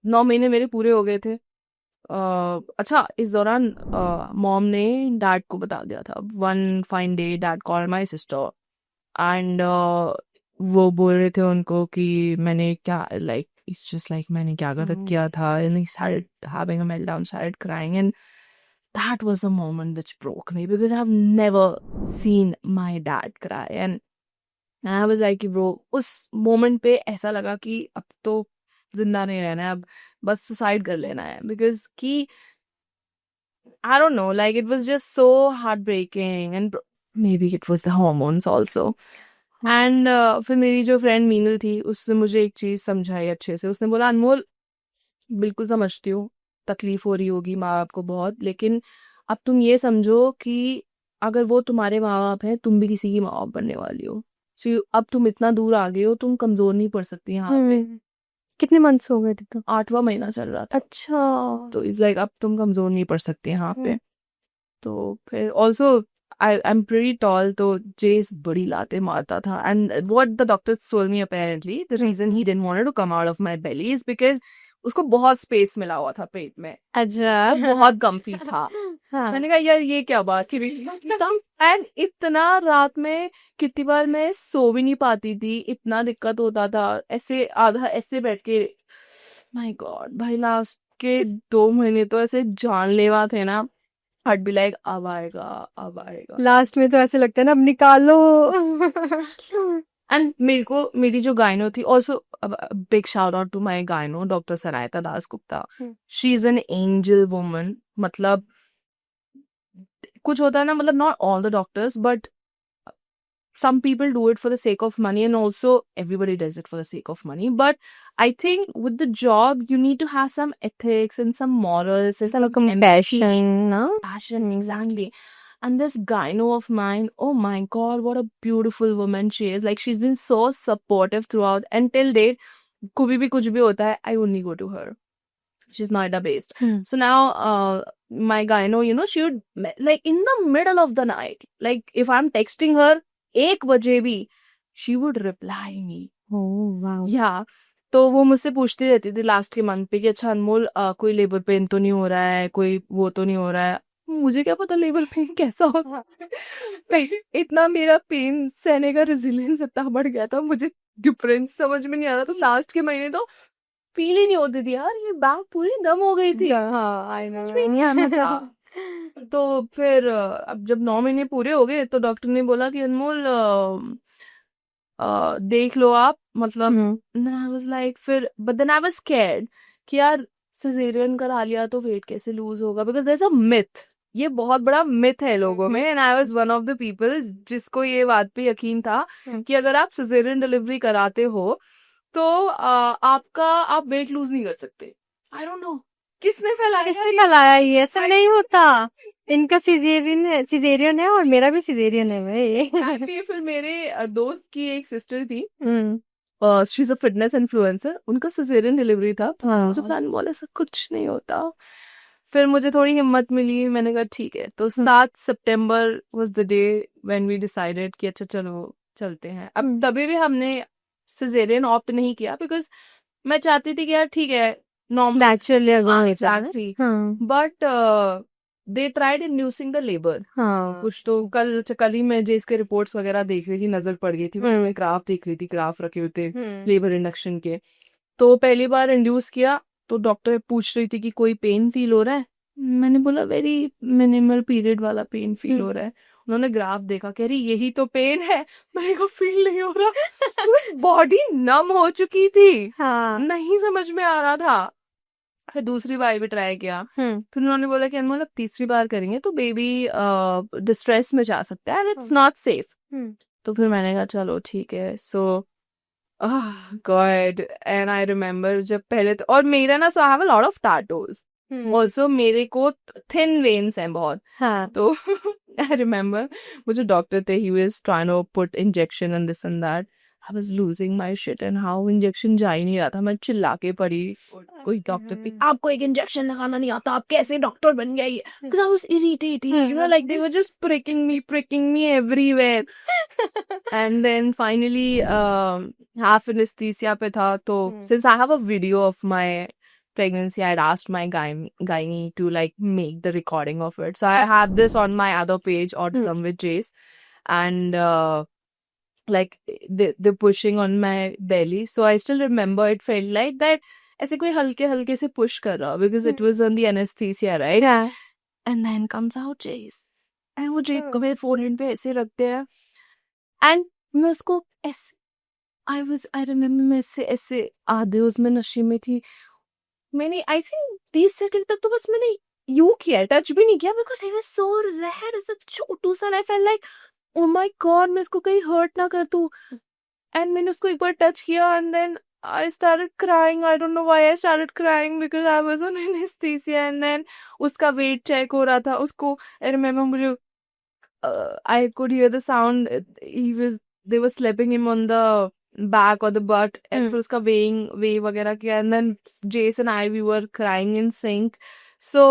[SPEAKER 1] 9 महीने मेरे पूरे हो गए थे। अच्छा, इस दौरान मॉम ने डैड को बता दिया था। One fine day dad call my sister. And वो बोल रहे थे उनको कि मैंने क्या, लाइक इट्स जस्ट लाइक मैंने क्या गलत
[SPEAKER 2] हम्म,
[SPEAKER 1] किया था। And he started having a meltdown, started crying. And that was a moment which broke me because I've never seen my dad cry. And I was like, bro, उस moment पे ऐसा लगा कि अब तो जिंदा नहीं रहना है, अब बस सुसाइड कर लेना है। because कि I don't know, like it was just so heartbreaking, and maybe it was the hormones also. And फिर मेरी जो फ्रेंड मीनल थी, उसने मुझे एक चीज समझाई अच्छे से। उसने बोला, अनमोल, बिल्कुल समझती हूँ, तकलीफ हो रही होगी माँ बाप को बहुत, लेकिन अब तुम ये समझो कि अगर वो तुम्हारे माँ बाप हैं, तुम भी किसी की माँ बाप बनने वाली हो। सो अब तुम इतना दूर आ गए हो, तुम कमजोर नहीं पड़ सकती यहाँ पे।
[SPEAKER 2] कितने मंथ्स हो गए थे तो?
[SPEAKER 1] 8वां महीना चल रहा था।
[SPEAKER 2] अच्छा,
[SPEAKER 1] तो इज लाइक अब तुम कमजोर नहीं पड़ सकती यहाँ
[SPEAKER 2] हम्म,
[SPEAKER 1] पे। तो फिर also I am pretty tall, तो जेस बड़ी लाते मारता था। And what the doctors told me, apparently the reason he didn't want to come out of my belly is because उसको बहुत स्पेस मिला हुआ था पेट में,
[SPEAKER 2] अच्छा,
[SPEAKER 1] वो बहुत गम्फी था।
[SPEAKER 2] हाँ,
[SPEAKER 1] मैंने कहा यार ये क्या बात थी। एंड इतना रात में कितनी बार मैं सो भी नहीं पाती थी, इतना दिक्कत होता था। ऐसे आधा ऐसे बैठ के, माय गॉड भाई, लास्ट के 2 महीने तो ऐसे जानलेवा थे ना। हट बी लाइक अब आएगा, अब आएगा।
[SPEAKER 2] लास्ट में तो ऐसे लगता है ना, अब निकालो।
[SPEAKER 1] एंड मेरे को, मेरी जो गायनो थी, also big shout out to my gyno, doctor Sanayata Das Gupta. She is an angel woman. मतलब कुछ होता है ना, मतलब not all the doctors, but some people do it for the sake of money, and also everybody does it for the sake of money. But I think with the job you need to have some ethics and some morals and some empathy,
[SPEAKER 2] compassion, ना?
[SPEAKER 1] passion, exactly. And this gyno of mine, oh my god, what a beautiful woman she is. Like, she's been so supportive throughout until date. कभी भी कुछ भी होता है, I only go to her. She's Noida based. So now my gyno, you know, she would, like, in the middle of the night, like if I'm texting her 1 बजे भी, she would reply me.
[SPEAKER 2] Oh, wow.
[SPEAKER 1] Yeah. तो वो मुझसे पूछती रहती थी last के month पे कि अच्छा अनमोल, कोई लेबर पेन तो नहीं हो रहा है, कोई वो तो नहीं हो रहा है। मुझे क्या पता लेबर पेन कैसा होता है। इतना मेरा पेन सहने का रेजिलियंस इतना बढ़ गया था, मुझे डिफरेंस समझ में नहीं आ रहा। तो लास्ट के महीने तो फील ही नहीं होती थी यार, ये बैग पूरी दम हो गई थी,
[SPEAKER 2] हाँ, I
[SPEAKER 1] कुछ भी नहीं आना था।
[SPEAKER 2] know.
[SPEAKER 1] तो फिर अब जब 9 महीने पूरे हो गए तो डॉक्टर ने बोला कि अनमोल देख लो आप, मतलब।
[SPEAKER 2] हम्म,
[SPEAKER 1] then I was like, फिर but then I was scared कि यार सिजेरियन करा लिया तो वेट कैसे लूज होगा, because there is a myth, ये बहुत बड़ा मिथ है लोगों में, and I was one of the people जिसको ये बात पे यकीन था कि अगर आप सिजेरियन डिलीवरी कराते हो तो आप वेट लूज नहीं कर सकते। आई डोंट नो किसने
[SPEAKER 2] किसने फैलाया ये, ऐसा नहीं होता। इनका सिजेरियन है और मेरा भी सिजेरियन है भाई।
[SPEAKER 1] फिर मेरे दोस्त की एक सिस्टर थी,
[SPEAKER 2] hmm.
[SPEAKER 1] She is a fitness influencer, उनका सिजेरियन डिलीवरी था, तो
[SPEAKER 2] हाँ।
[SPEAKER 1] मुझे प्लान बोले ऐसा कुछ नहीं होता। फिर मुझे थोड़ी हिम्मत मिली, मैंने कहा ठीक है, तो 7 सितंबर was the day when we decided कि अच्छा चलो चलते हैं। अब तभी भी हमने सिजेरियन ऑप्ट नहीं किया, बिकॉज मैं चाहती थी कि यार ठीक है नॉर्मल
[SPEAKER 2] नेचुरली अगर
[SPEAKER 1] एग्जैक्टली,
[SPEAKER 2] हाँ
[SPEAKER 1] but they tried inducing the labour.
[SPEAKER 2] हाँ
[SPEAKER 1] कुछ तो कल ही मैं जिसके रिपोर्ट्स वगैरह देख रही थी, नजर पड़ गई थी, उसमें ग्राफ देख रही थी, ग्राफ रखे हुए थे लेबर इंडक्शन के। तो पहली बार इंड्यूस किया तो डॉक्टर पूछ रही थी कि कोई पेन फील हो रहा है, मैंने बोला वेरी मिनिमल पीरियड वाला पेन फील हो रहा है। उन्होंने ग्राफ देखा, कह रही यही तो पेन है, मैंने कहा फील नहीं हो रहा। बॉडी नम हो चुकी थी,
[SPEAKER 2] हाँ।
[SPEAKER 1] नहीं समझ में आ रहा था। फिर दूसरी बार भी ट्राई किया, फिर उन्होंने बोला कि अनमोल अब तीसरी बार करेंगे तो बेबी डिस्ट्रेस में जा सकता है एंड इट्स नॉट सेफ। तो फिर मैंने कहा चलो ठीक है। So God, and I remember जब पहले तो, और मेरा ना so I have a lot of tattoos also, मेरे को थिन वेन्स हैं बहुत।
[SPEAKER 2] हाँ।
[SPEAKER 1] तो आई रिमेम्बर मुझे डॉक्टर थे, he was trying to put injection and this and that, I was losing my shit and how injection जा ही नहीं रहा था, मैं चिल्ला के पड़ी कोई डॉक्टर पे, आपको एक इंजेक्शन लगाना नहीं आता, आप कैसे डॉक्टर बन गए? Because I was irritating, you know, like they were just pricking me everywhere. And then finally half anesthesia पे था, तो since I have a video of my pregnancy, I had asked my gynae to like make the recording of it. So I have this on my other page, Autism with Jace, and like they're pushing on my belly. So I still remember it felt like that ऐसे कोई हल्के हल्के से push कर रहा, because it was on the anesthesia, right?
[SPEAKER 2] Yeah.
[SPEAKER 1] And then comes out Jace, and वो Jace को मेरे forehead पे ऐसे रखते हैं, and मैं उसको ऐसे I remember मैं ऐसे आधे उसमें नशे में थी, मैंने आई थिंक 30 सेकंड तक तो बस मैंने यू किया, टच भी नहीं किया, because I was so red, ऐसा छोटू सा, I felt like oh my God मैं इसको कहीं हर्ट ना कर दूं। एंड मैंने उसको एक बार टच किया and then I started crying. I don't know why I started crying, because I was on anesthesia. And then उसका weight check हो रहा था, उसको I remember मुझे I could hear the sound. They were slapping him on the back or the butt, and फिर उसका weigh वगैरह किया, and then Jace and I, we were crying in sync. So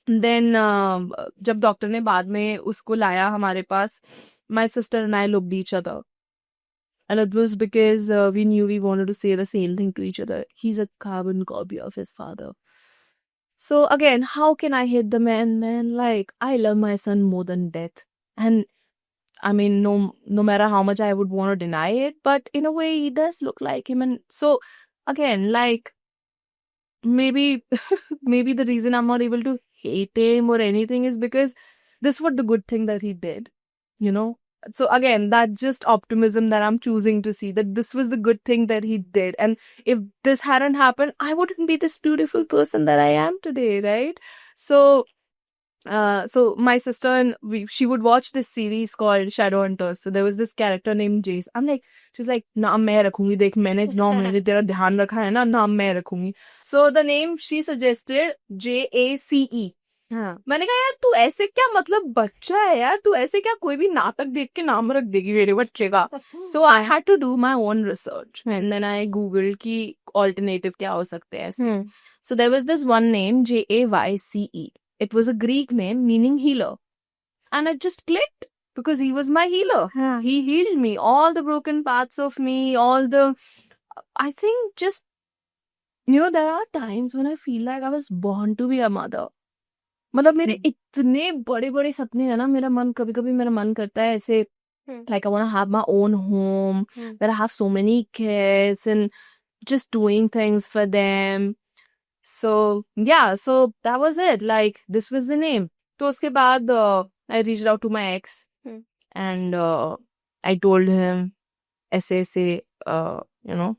[SPEAKER 1] then जब doctor ने बाद में उसको लाया हमारे पास, my sister and I looked each other, and it was because we knew we wanted to say the same thing to each other. He's a carbon copy of his father. So again, how can I hate the man? Like, I love my son more than death. And I mean, no matter how much I would want to deny it, but in a way, he does look like him. And so again, like, maybe maybe the reason I'm not able to hate him or anything is because this was the good thing that he did, you know. So again, that's just optimism that I'm choosing to see, that this was the good thing that he did, and if this hadn't happened, I wouldn't be this beautiful person that I am today, right? So my sister and she would watch this series called Shadowhunters. So there was this character named Jace. I'm like, she's like, नाम मैं रखूंगी, देख मैंने तेरा ध्यान रखा है ना, नाम मैं रखूंगी. So the name she suggested, JACE. हाँ. मैंने कहा यार तू ऐसे क्या, मतलब बच्चा है यार, तू ऐसे क्या कोई भी नाटक देख के नाम रख देगी मेरे बच्चे का. So I had to do my own research, and then I googled कि alternative क्या हो सकते हैं ऐसे. So there was this one name, JAYCE. It was a Greek name meaning healer. And it just clicked because he was my healer.
[SPEAKER 2] Yeah.
[SPEAKER 1] He healed me, all the broken parts of me, I think just, you know, there are times when I feel like I was born to be a mother. मतलब मेरे इतने बड़े बड़े सपने हैं ना, मेरा मन करता है ऐसे, like I want to have my own home, where I have so many kids and just doing things for them. So yeah, so that was it. Like, this was the name. तो उसके बाद I reached out to my ex and I told him ऐसे you know,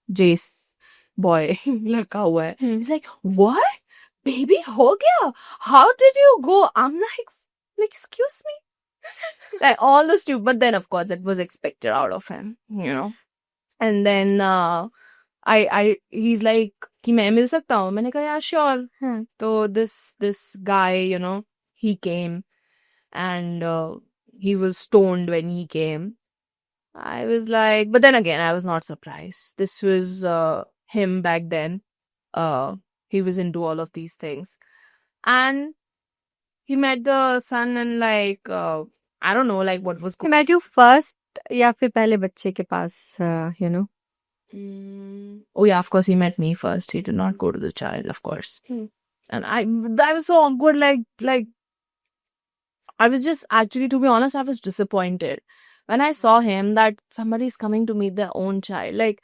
[SPEAKER 1] Jace. boy, लड़का हुआ है.
[SPEAKER 2] Hmm.
[SPEAKER 1] He's like, what? Baby हो गया? How did you go? I'm like, excuse me? Like all the stupid, but then of course it was expected out of him, you know. And then he's like कि मैं मिल सकता हूँ. मैंने कहा yeah sure.
[SPEAKER 2] Hmm.
[SPEAKER 1] So this guy, you know, he came and he was stoned when he came. I was like, but then again, I was not surprised. This was him back then. He was into all of these things. And he met the son and like, I don't know, like what was
[SPEAKER 2] He met you first या फिर पहले बच्चे के पास you know?
[SPEAKER 1] Oh yeah, of course he met me first. He did not go to the child, of course.
[SPEAKER 2] Hmm.
[SPEAKER 1] And I was so awkward, like I was just actually, to be honest, I was disappointed when I saw him that somebody is coming to meet their own child. Like,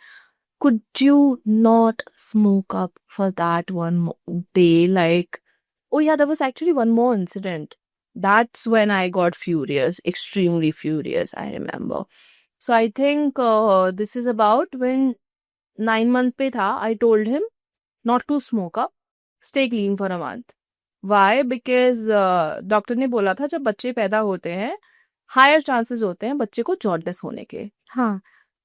[SPEAKER 1] could you not smoke up for that one day? Like, oh yeah, there was actually one more incident. That's when I got furious, extremely furious, I remember. So I think this is about when 9 month pe tha, I told him not to smoke up, stay clean for a month. Why? Because doctor ने बोला था जब बच्चे पैदा होते हैं higher chances होते हैं बच्चे को जॉन्डिस होने के.
[SPEAKER 2] हाँ.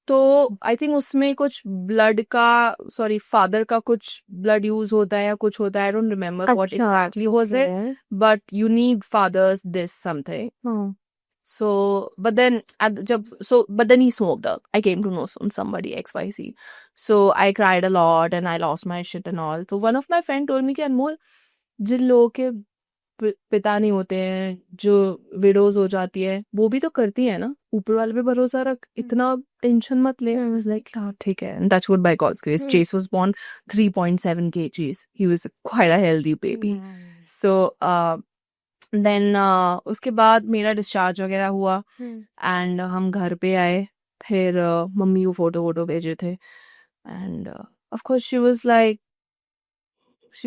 [SPEAKER 1] तो आई थिंक उसमें कुछ ब्लड का सॉरी फादर का कुछ ब्लड यूज होता है या कुछ होता है. आई डोंट रिमेम्बर व्हाट
[SPEAKER 2] अच्छा.
[SPEAKER 1] Exactly was it,
[SPEAKER 2] Okay.
[SPEAKER 1] But you need fathers this something.
[SPEAKER 2] हाँ.
[SPEAKER 1] So, but then but then he smoked up. I came to know somebody XYZ. So I cried a lot and I lost my shit and all. So one of my friend told me कि अनमोल, जिन लोगों के पिता नहीं होते हैं, जो widows हो जाती है, वो भी तो करती है ना. ऊपर वाले पे भरोसा रख, इतना टेंशन मत ले. I was like, हाँ ठीक है. And touch wood by God's grace, Chase was born 3.7 kgs. He was quite a healthy baby.
[SPEAKER 2] Nice.
[SPEAKER 1] So then उसके बाद मेरा डिस्चार्ज वगैरह हुआ
[SPEAKER 2] Hmm.
[SPEAKER 1] एंड हम घर पे आए. फिर मम्मी को फोटो भेजे थे and of course she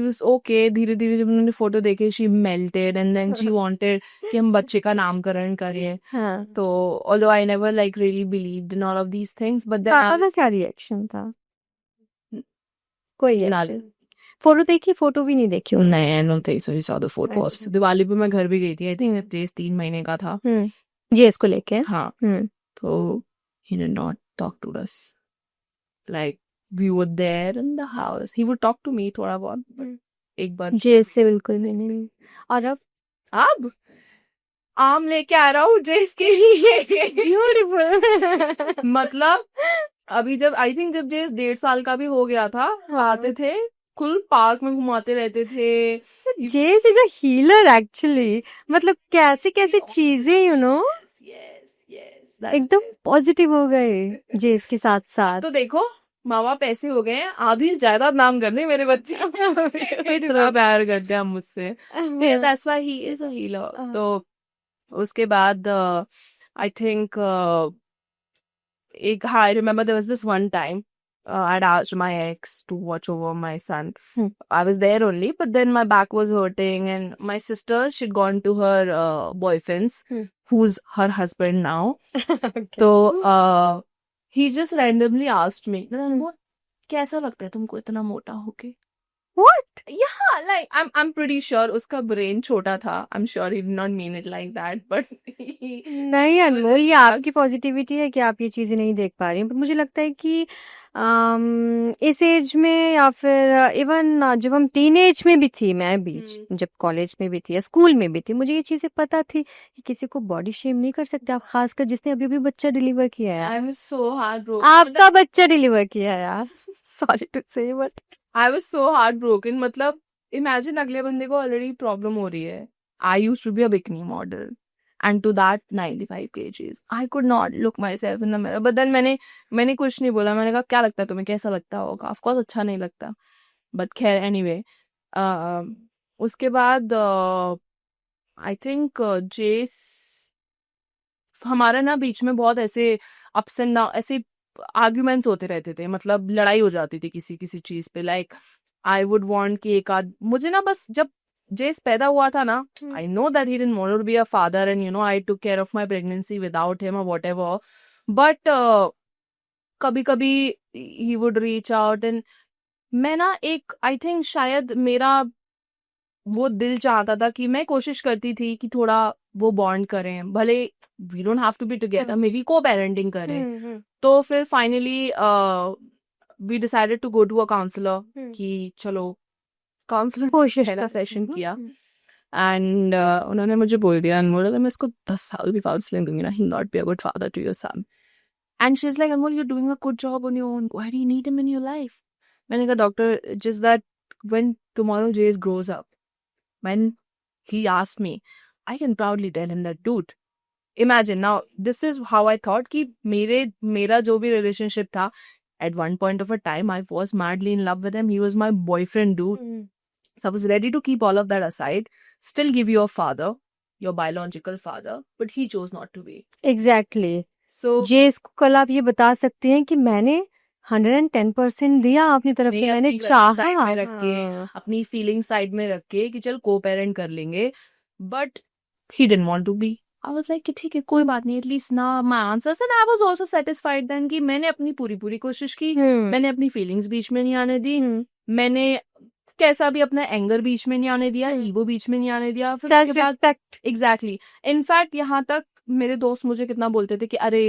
[SPEAKER 1] was okay. धीरे धीरे जब उन्होंने फोटो देखे she melted and then she wanted कि हम बच्चे का नामकरण करें.
[SPEAKER 2] हाँ.
[SPEAKER 1] तो although I never like really believed in all of these things, but
[SPEAKER 2] पापा का
[SPEAKER 1] देन
[SPEAKER 2] क्या रिएक्शन था? कोई
[SPEAKER 1] ना
[SPEAKER 2] reaction? फोटो देखी? फोटो भी नहीं देखी उन्होंने?
[SPEAKER 1] नहीं, आई don't think so he saw the photos.
[SPEAKER 2] अच्छा.
[SPEAKER 1] दिवाली पे मैं घर भी गई थी. आई थिंक जेस 3 महीने का था.
[SPEAKER 2] ये इसको लेके.
[SPEAKER 1] हाँ.
[SPEAKER 2] हम्म.
[SPEAKER 1] So he did not talk to us. Like we were there in the house. He would talk to me थोड़ा बहुत, but एक बार.
[SPEAKER 2] जे इससे बिल्कुल भी नहीं. और अब
[SPEAKER 1] आम लेके आ रहा हूँ जेस के लिए.
[SPEAKER 2] ब्यूटीफुल.
[SPEAKER 1] मतलब अभी जब आई थिंक जब जेस 1.5 साल का भी हो गया था,
[SPEAKER 2] हाँ.
[SPEAKER 1] आते थे कुल पार्क में घुमाते रहते थे.
[SPEAKER 2] जेस इज अ हीलर एक्चुअली. मतलब कैसे कैसे चीजें यू नो
[SPEAKER 1] Yes, that's
[SPEAKER 2] एकदम
[SPEAKER 1] it.
[SPEAKER 2] पॉजिटिव हो गए जेस के साथ साथ.
[SPEAKER 1] तो देखो माँ बाप ऐसे हो गए हैं, आधी जायदाद नाम कर दे मेरे बच्चे. इतना प्यार करते हैं हम मुझसे. So that's why he is a healer. तो उसके बाद I think I remember there was this one time I'd asked my ex to watch over my son. I was there only, but then my back was hurting and my sister, she'd gone to her boyfriend's, who's her husband now.
[SPEAKER 2] Okay.
[SPEAKER 1] तो he just randomly asked me, कैसा लगता है तुमको इतना मोटा होके?
[SPEAKER 2] What?
[SPEAKER 1] Yeah, like I'm pretty sure उसका brain छोटा था. I'm sure he did not mean it like that, but
[SPEAKER 2] नहीं अनमोल, ये आपकी पॉजिटिविटी है कि आप ये चीजें नहीं देख पा रही हैं. पर मुझे लगता है कि इस एज में या फिर इवन जब हम टीनेज में भी थी, मैं बीच जब कॉलेज में भी थी या स्कूल में भी थी, मुझे ये चीजें पता थी कि किसी को बॉडी शेम नहीं कर सकते आप, खासकर जिसने अभी अभी बच्चा डिलीवर किया है.
[SPEAKER 1] I was so heartbroken.
[SPEAKER 2] आपका बच्चा डिलीवर किया है यार. सॉरी टू से but
[SPEAKER 1] I was so heartbroken. मतलब imagine अगले बंदे को ऑलरेडी प्रॉब्लम हो रही है. I used to be a bikini model. And to that 95 kgs. I could not look myself in the mirror. But then मैंने कुछ नहीं बोला. मैंने कहा क्या लगता है तुम्हें, कैसा लगता होगा? Of course अच्छा नहीं लगता. But खैर anyway. उसके बाद I think जेस हमारा ना बीच में बहुत ऐसे ups and down ऐसे आर्ग्यूमेंट्स होते रहते थे. मतलब लड़ाई हो जाती थी किसी किसी चीज पे. लाइक आई वुड वांट कि एक आध मुझे ना बस जब जेस पैदा हुआ था ना, I know that he didn't want to be a father and you know I took care of my pregnancy without him और व्हाटएवर. बट कभी कभी he would reach out and मैं ना एक आई थिंक शायद मेरा वो दिल चाहता था कि मैं कोशिश करती थी कि थोड़ा वो बॉन्ड करें, भले we don't have to be together, maybe co parenting करें। तो फिर finally we decided to go to a counsellor कि चलो काउंसलर
[SPEAKER 2] कोशिश
[SPEAKER 1] पहला
[SPEAKER 2] कर
[SPEAKER 1] सेशन किया एंड उन्होंने मुझे बोल दिया अनमोल अगर मैं इसको 10 साल भी काउंसलिंग दूंगी ना, he not be a good father to your son. And she is like Anmol you are doing a good job on your own, why do you need him in your life? मैंने कहा doctor just that when tomorrow Jess grows up, when he asked me, I can proudly tell him that, dude, imagine now, this is how I thought कि मेरा जो भी relationship था, at one point of a time, I was madly in love with him. He was my boyfriend, dude. So I was ready to keep all of that aside, still give you a father, your biological father, but he chose not to be.
[SPEAKER 2] Exactly
[SPEAKER 1] So
[SPEAKER 2] जे इसको कल आप ये बता सकते हैं कि मैंने 110% दिया अपनी तरफ से,
[SPEAKER 1] नहीं,
[SPEAKER 2] मैंने
[SPEAKER 1] अपनी
[SPEAKER 2] चाहा
[SPEAKER 1] साइड में रख के
[SPEAKER 2] हाँ।
[SPEAKER 1] अपनी फीलिंग साइड में रख के कि चल को पेरेंट कर लेंगे, but he didn't want to be. I was like कि ठीक है कोई बात नहीं, एटलीस्ट ना my answers, and I was also satisfied then कि मैंने अपनी पूरी कोशिश की, मैंने अपनी फीलिंग्स बीच में नहीं आने दी, मैंने कैसा भी अपना एंगर बीच में नहीं आने दिया, ईगो बीच में नहीं आने दिया। फिर
[SPEAKER 2] सेल्फ
[SPEAKER 1] उसके बाद
[SPEAKER 2] रिस्पेक्ट
[SPEAKER 1] एग्जैक्टली, इनफैक्ट यहाँ तक मेरे दोस्त मुझे कितना बोलते थे कि अरे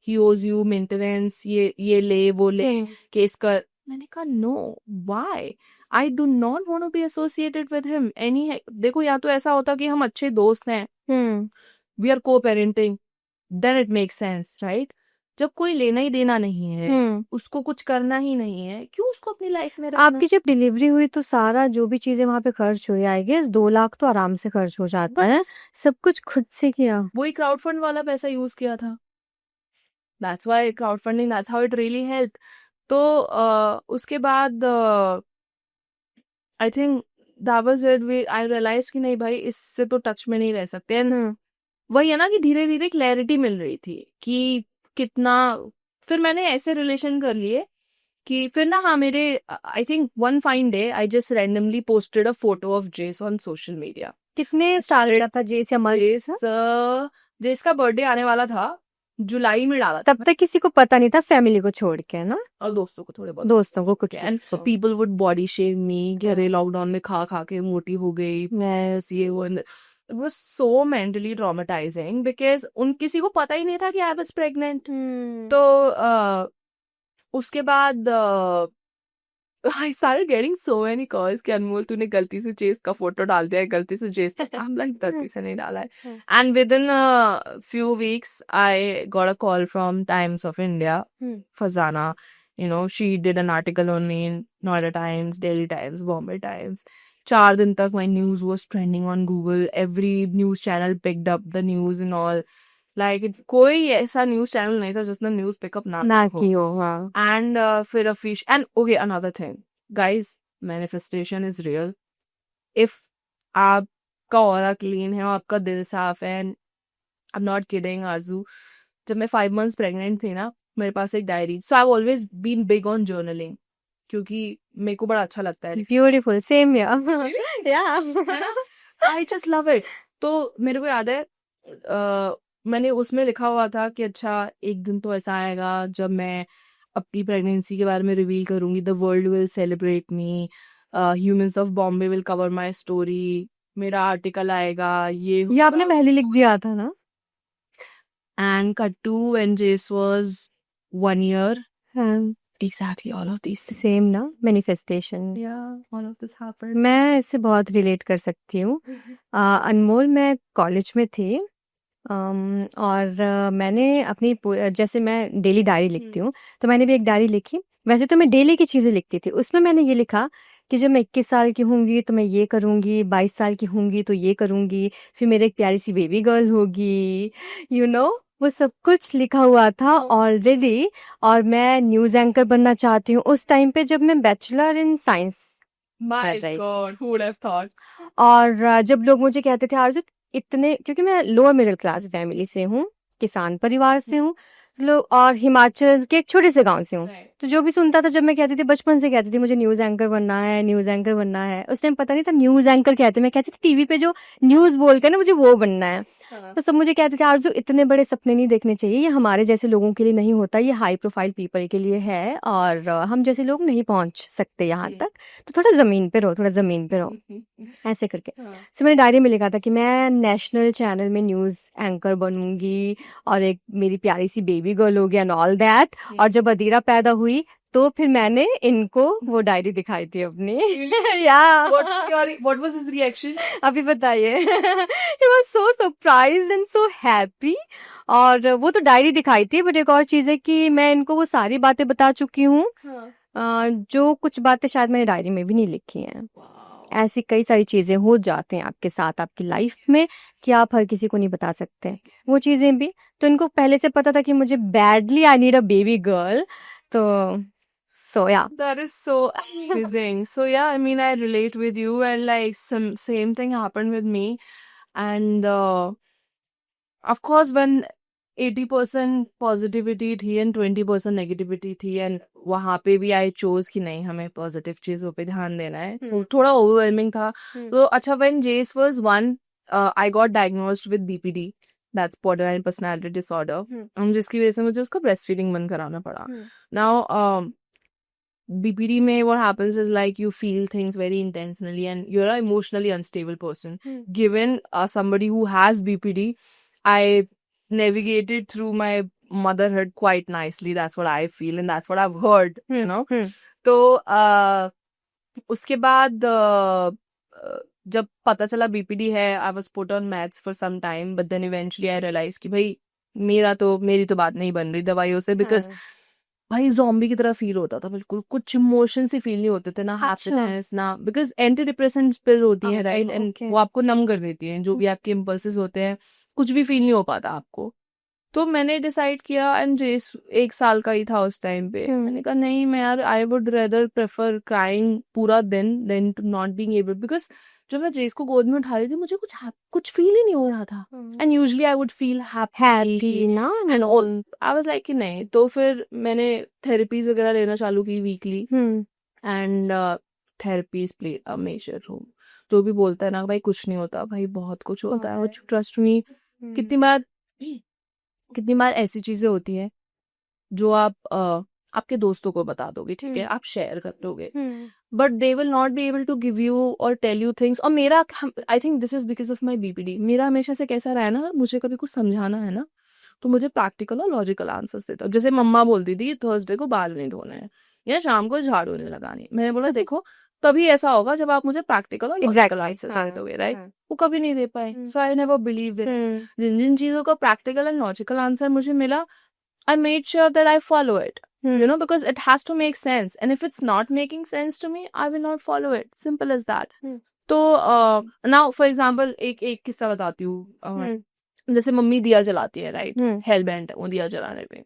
[SPEAKER 1] ही ओज यू मेंटेनेंस, ये ले वो ले, केस कर। मैंने कहा no, why? I do not want to be associated with him any. देखो या तो ऐसा होता कि हम अच्छे दोस्त हैं, we are co parenting, then it make sense, right? जब कोई लेना ही देना नहीं है, उसको कुछ करना ही नहीं है, क्यों उसको अपनी लाइफ में रखना?
[SPEAKER 2] आपकी जब डिलीवरी हुई तो सारा जो भी चीजें वहां पे खर्च हुई, आई गेस 2 लाख तो आराम से खर्च हो जाता है, सब कुछ खुद से किया।
[SPEAKER 1] वही क्राउड फंड वाला पैसा यूज किया था, that's why crowd funding, that's how it really help. तो उसके बाद I think that was it, I realize कि नहीं भाई इससे तो टच में नहीं रह सकते। एंड वही है ना कि धीरे धीरे क्लैरिटी मिल रही थी कि कितना, फिर मैंने ऐसे रिलेशन कर लिए कि फिर ना हाँ मेरे I think one fine day I just randomly posted a photo of जेस ऑन सोशल मीडिया।
[SPEAKER 2] कितने साल का था जेस या
[SPEAKER 1] जेस
[SPEAKER 2] मर्स?
[SPEAKER 1] जेस का बर्थडे आने वाला था, जुलाई में डाला था
[SPEAKER 2] तब तक किसी को पता नहीं था, फैमिली को छोड़ के ना,
[SPEAKER 1] और दोस्तों को थोड़े बहुत,
[SPEAKER 2] दोस्तों को कुछ।
[SPEAKER 1] And people would body shame me कि अरे लॉकडाउन में खा खा के मोटी हो गई, मैस ये वो। It was so mentally traumatizing because उन किसी को पता ही नहीं था कि I was pregnant। तो उसके बाद I started getting so many calls कि अनमोल तूने गलती से जेस का फोटो डाल दिया है, गलती से जेस। I'm like गलती से नहीं डाला है। And within a few weeks I got a call from Times of India, Fazana, you know, she did an article on me in Noida Times, Delhi Times, Bombay Times। 4 दिन तक my news was trending on Google, every news channel picked up the news and all, like कोई ऐसा news channel नहीं था जिसने news pickup ना
[SPEAKER 2] की हो। हाँ।
[SPEAKER 1] एंड फिर a fish and okay another thing guys, manifestation is real. If आपका ऑरा क्लीन है और आपका दिल साफ है, and I am not kidding आरजू, जब मैं 5 months प्रेग्नेंट थी ना, मेरे पास एक diary, so I have always been big on journaling क्योंकि मेरे को बड़ा अच्छा लगता है।
[SPEAKER 2] ब्यूटीफुल, सेम या
[SPEAKER 1] आई जस्ट लव इट। तो मेरे को याद है मैंने उसमें लिखा हुआ था कि अच्छा एक दिन तो ऐसा आएगा जब मैं अपनी प्रेगनेंसी के बारे में रिवील करूंगी, the world will celebrate me, humans of Bombay will cover my story, मेरा आर्टिकल आएगा, ये
[SPEAKER 2] आपने पहले लिख दिया था ना।
[SPEAKER 1] एंड कट टू व्हेन जेस was 1 year, exactly all of these things,
[SPEAKER 2] same ना, manifestation.
[SPEAKER 1] all of this happened।
[SPEAKER 2] मैं इससे बहुत रिलेट कर सकती हूँ। अनमोल, मैं कॉलेज में थी और मैंने अपनी जैसे मैं डेली डायरी लिखती हूँ, तो मैंने भी एक डायरी लिखी। वैसे तो मैं डेली की चीज़ें लिखती थी, उसमें मैंने ये लिखा कि जब मैं 21 साल की होंगी तो मैं ये करूँगी, 22 साल की होंगी तो ये करूँगी, फिर मेरे एक प्यारी सी बेबी गर्ल होगी, वो सब कुछ लिखा हुआ था ऑलरेडी। और मैं न्यूज़ एंकर बनना चाहती हूँ उस टाइम पे, जब मैं bachelor in science
[SPEAKER 1] My God, who would have thought?
[SPEAKER 2] और जब लोग मुझे कहते थे आरजू इतने, क्योंकि मैं लोअर मिडिल क्लास फैमिली से हूँ, किसान परिवार से हूँ, लोग, और हिमाचल के एक छोटे से गांव से हूँ, तो जो भी सुनता था, जब मैं कहती थी, बचपन से कहती थी मुझे न्यूज़ एंकर बनना है, न्यूज़ एंकर बनना है। उस टाइम पता नहीं था न्यूज़ एंकर कहते, मैं कहती थी टीवी पे जो न्यूज़ बोलते हैं ना, मुझे वो बनना है। तो सब मुझे कहते थे आरज़ू इतने बड़े सपने नहीं देखने चाहिए, ये हमारे जैसे लोगों के लिए नहीं होता, ये हाई प्रोफाइल पीपल के लिए है और हम जैसे लोग नहीं पहुंच सकते यहाँ तक, तो थोड़ा ज़मीन पे रहो, थोड़ा ज़मीन पे रहो, ऐसे करके। सो मैंने डायरी में लिखा था कि मैं नेशनल चैनल में न्यूज़ एंकर बनूंगी और एक मेरी प्यारी सी बेबी गर्ल होगी एंड ऑल दैट। और जब अदीरा पैदा हुई तो फिर मैंने इनको वो डायरी दिखाई थी अपनी। या
[SPEAKER 1] What was his reaction?
[SPEAKER 2] अभी बताइए। He was so surprised and so happy. और वो तो डायरी दिखाई थी, बट एक और चीज है कि मैं इनको वो सारी बातें बता चुकी हूँ जो कुछ बातें शायद मैंने डायरी में भी नहीं लिखी हैं। ऐसी कई सारी चीजें हो जाती हैं आपके साथ आपकी लाइफ में कि आप हर किसी को नहीं बता सकते वो चीजें भी। तो इनको पहले से पता था कि मुझे badly I need a baby girl. तो so yeah,
[SPEAKER 1] That is so amazing. So yeah, I mean, I relate with you, and like same thing happened with me. And of course, when 80% positivity थी and 20% negativity थी, and वहाँ पे भी I chose कि नहीं, हमें positive चीजों पे ध्यान देना है, तो थोड़ा overwhelming था। तो अच्छा, when Jace was 1, I got diagnosed with BPD, that's borderline personality disorder, जिसकी वजह से मुझे उसका breastfeeding बंद कराना पड़ा। Now BPD में what happens is like you feel things very intentionally and you're an emotionally unstable person. Given somebody who has BPD, I navigated through my motherhood quite nicely. That's what I feel and that's what I've heard, you know. तो उसके बाद जब पता चला BPD है, I was put on meds for some time, but then eventually I realized कि भाई मेरी तो बात नहीं बन रही दवाइयों से, because भाई ज़ॉम्बी की तरह फील होता था, बिल्कुल कुछ इमोशंस ही फील नहीं होते थे, ना हैप्पीनेस ना, बिकॉज एंटी डिप्रेसेंट पिल होती है, राइट, एंड वो आपको नम कर देती हैं, जो भी आपके इम्पल्सेस होते हैं, कुछ भी फील नहीं हो पाता आपको। तो मैंने डिसाइड किया, एंड जेस 1 साल का ही था उस टाइम पे, मैंने कहा नहीं, मैं यार I would rather prefer crying पूरा दिन then to not being able, because जब मैं जेस को गोद में उठा रही थी मुझे कुछ फील ही नहीं हो रहा था, and usually I would feel happy ना, and all I was like कि नहीं। तो फिर मैंने थेरेपीज वगैरह लेना चालू की weekly, and therapies played a major role. जो भी बोलता है ना भाई कुछ नहीं होता, भाई बहुत कुछ होता है, ट्रस्ट मी। कितनी बार ऐसी चीजें होती हैं जो आप आपके दोस्तों को बता दोगे, ठीक है, आप शेयर कर दोगे, but they will not be able to give you और टेल यू थिंग्स। और मेरा, I think this is because of my BPD, मेरा हमेशा से कैसा रहा है ना, मुझे कभी कुछ समझाना है ना तो मुझे प्रैक्टिकल और लॉजिकल आंसर्स देता हूँ। जैसे मम्मा बोलती थी थर्सडे को बाल नहीं धोने हैं या शाम को झाड़ू नहीं लगानी, मैंने बोला देखो तभी ऐसा होगा जब आप मुझे प्रैक्टिकल और लॉजिकल आंसर्स दे दोगे, राइट। वो कभी नहीं दे पाए, सो आई नेवर बिलीव इट। जिन जिन चीजों का प्रैक्टिकल एंड लॉजिकल आंसर मुझे मिला, I made sure that I follow it, you know, because it has to make sense. And if it's not making sense to me, I will not follow it. Simple as that. तो now, for example, एक किस्सा बताती हूँ। जैसे mummy दिया जलाती है, right, hello band वो दिया जलाने पे,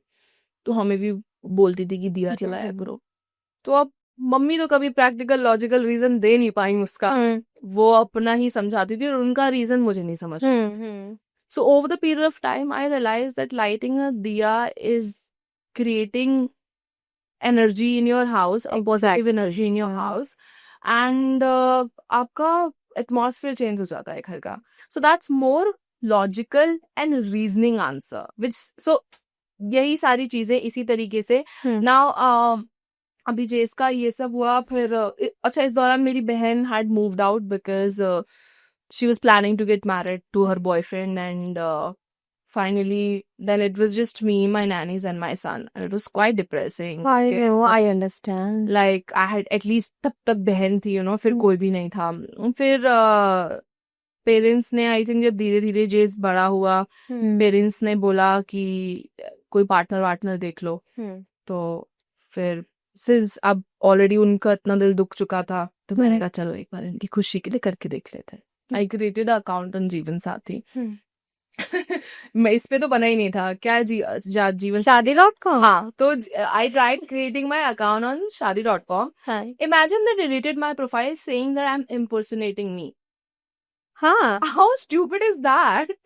[SPEAKER 1] तो हमें भी बोलती थी कि दिया जलाया करो। तो अब मम्मी तो कभी प्रैक्टिकल लॉजिकल रीजन दे नहीं पाई उसका, वो अपना ही समझाती थी और उनका रीजन मुझे नहीं समझ। So over the period of time, I realized that lighting a diya is creating energy in your house, a positive energy in your house, and आपका atmosphere change हो जाता है घर का. So that's more logical and reasoning answer. Which so यही सारी चीजें इसी तरीके से. Now अभी जेस का ये सब हुआ, फिर अच्छा इस दौरान मेरी बहन had moved out because she was planning to get married to her boyfriend, and finally then it was just me, my nannies and my son, and it was quite depressing.
[SPEAKER 2] I understand.
[SPEAKER 1] Like I had at least तब तक बहन थी, you know, फिर कोई भी नहीं था. फिर पेरेंट्स ने आई थिंक जब धीरे धीरे जेस बड़ा हुआ, पेरेंट्स ने बोला कि कोई पार्टनर वार्टनर देख लो. तो फिर सिंस अब ऑलरेडी उनका इतना दिल दुख चुका था, तो मैंने कहा चलो एक बार इनकी खुशी के लिए करके देख लेते हैं. आई क्रिएटेड अकाउंट ऑन जीवन साथी. मैं इस पे तो बना ही नहीं था क्या जीवन
[SPEAKER 2] शादी.com.
[SPEAKER 1] हाँ, तो I tried creating my account on शादी.com. Imagine they deleted my profile saying that I am impersonating me. हाँ, how stupid is that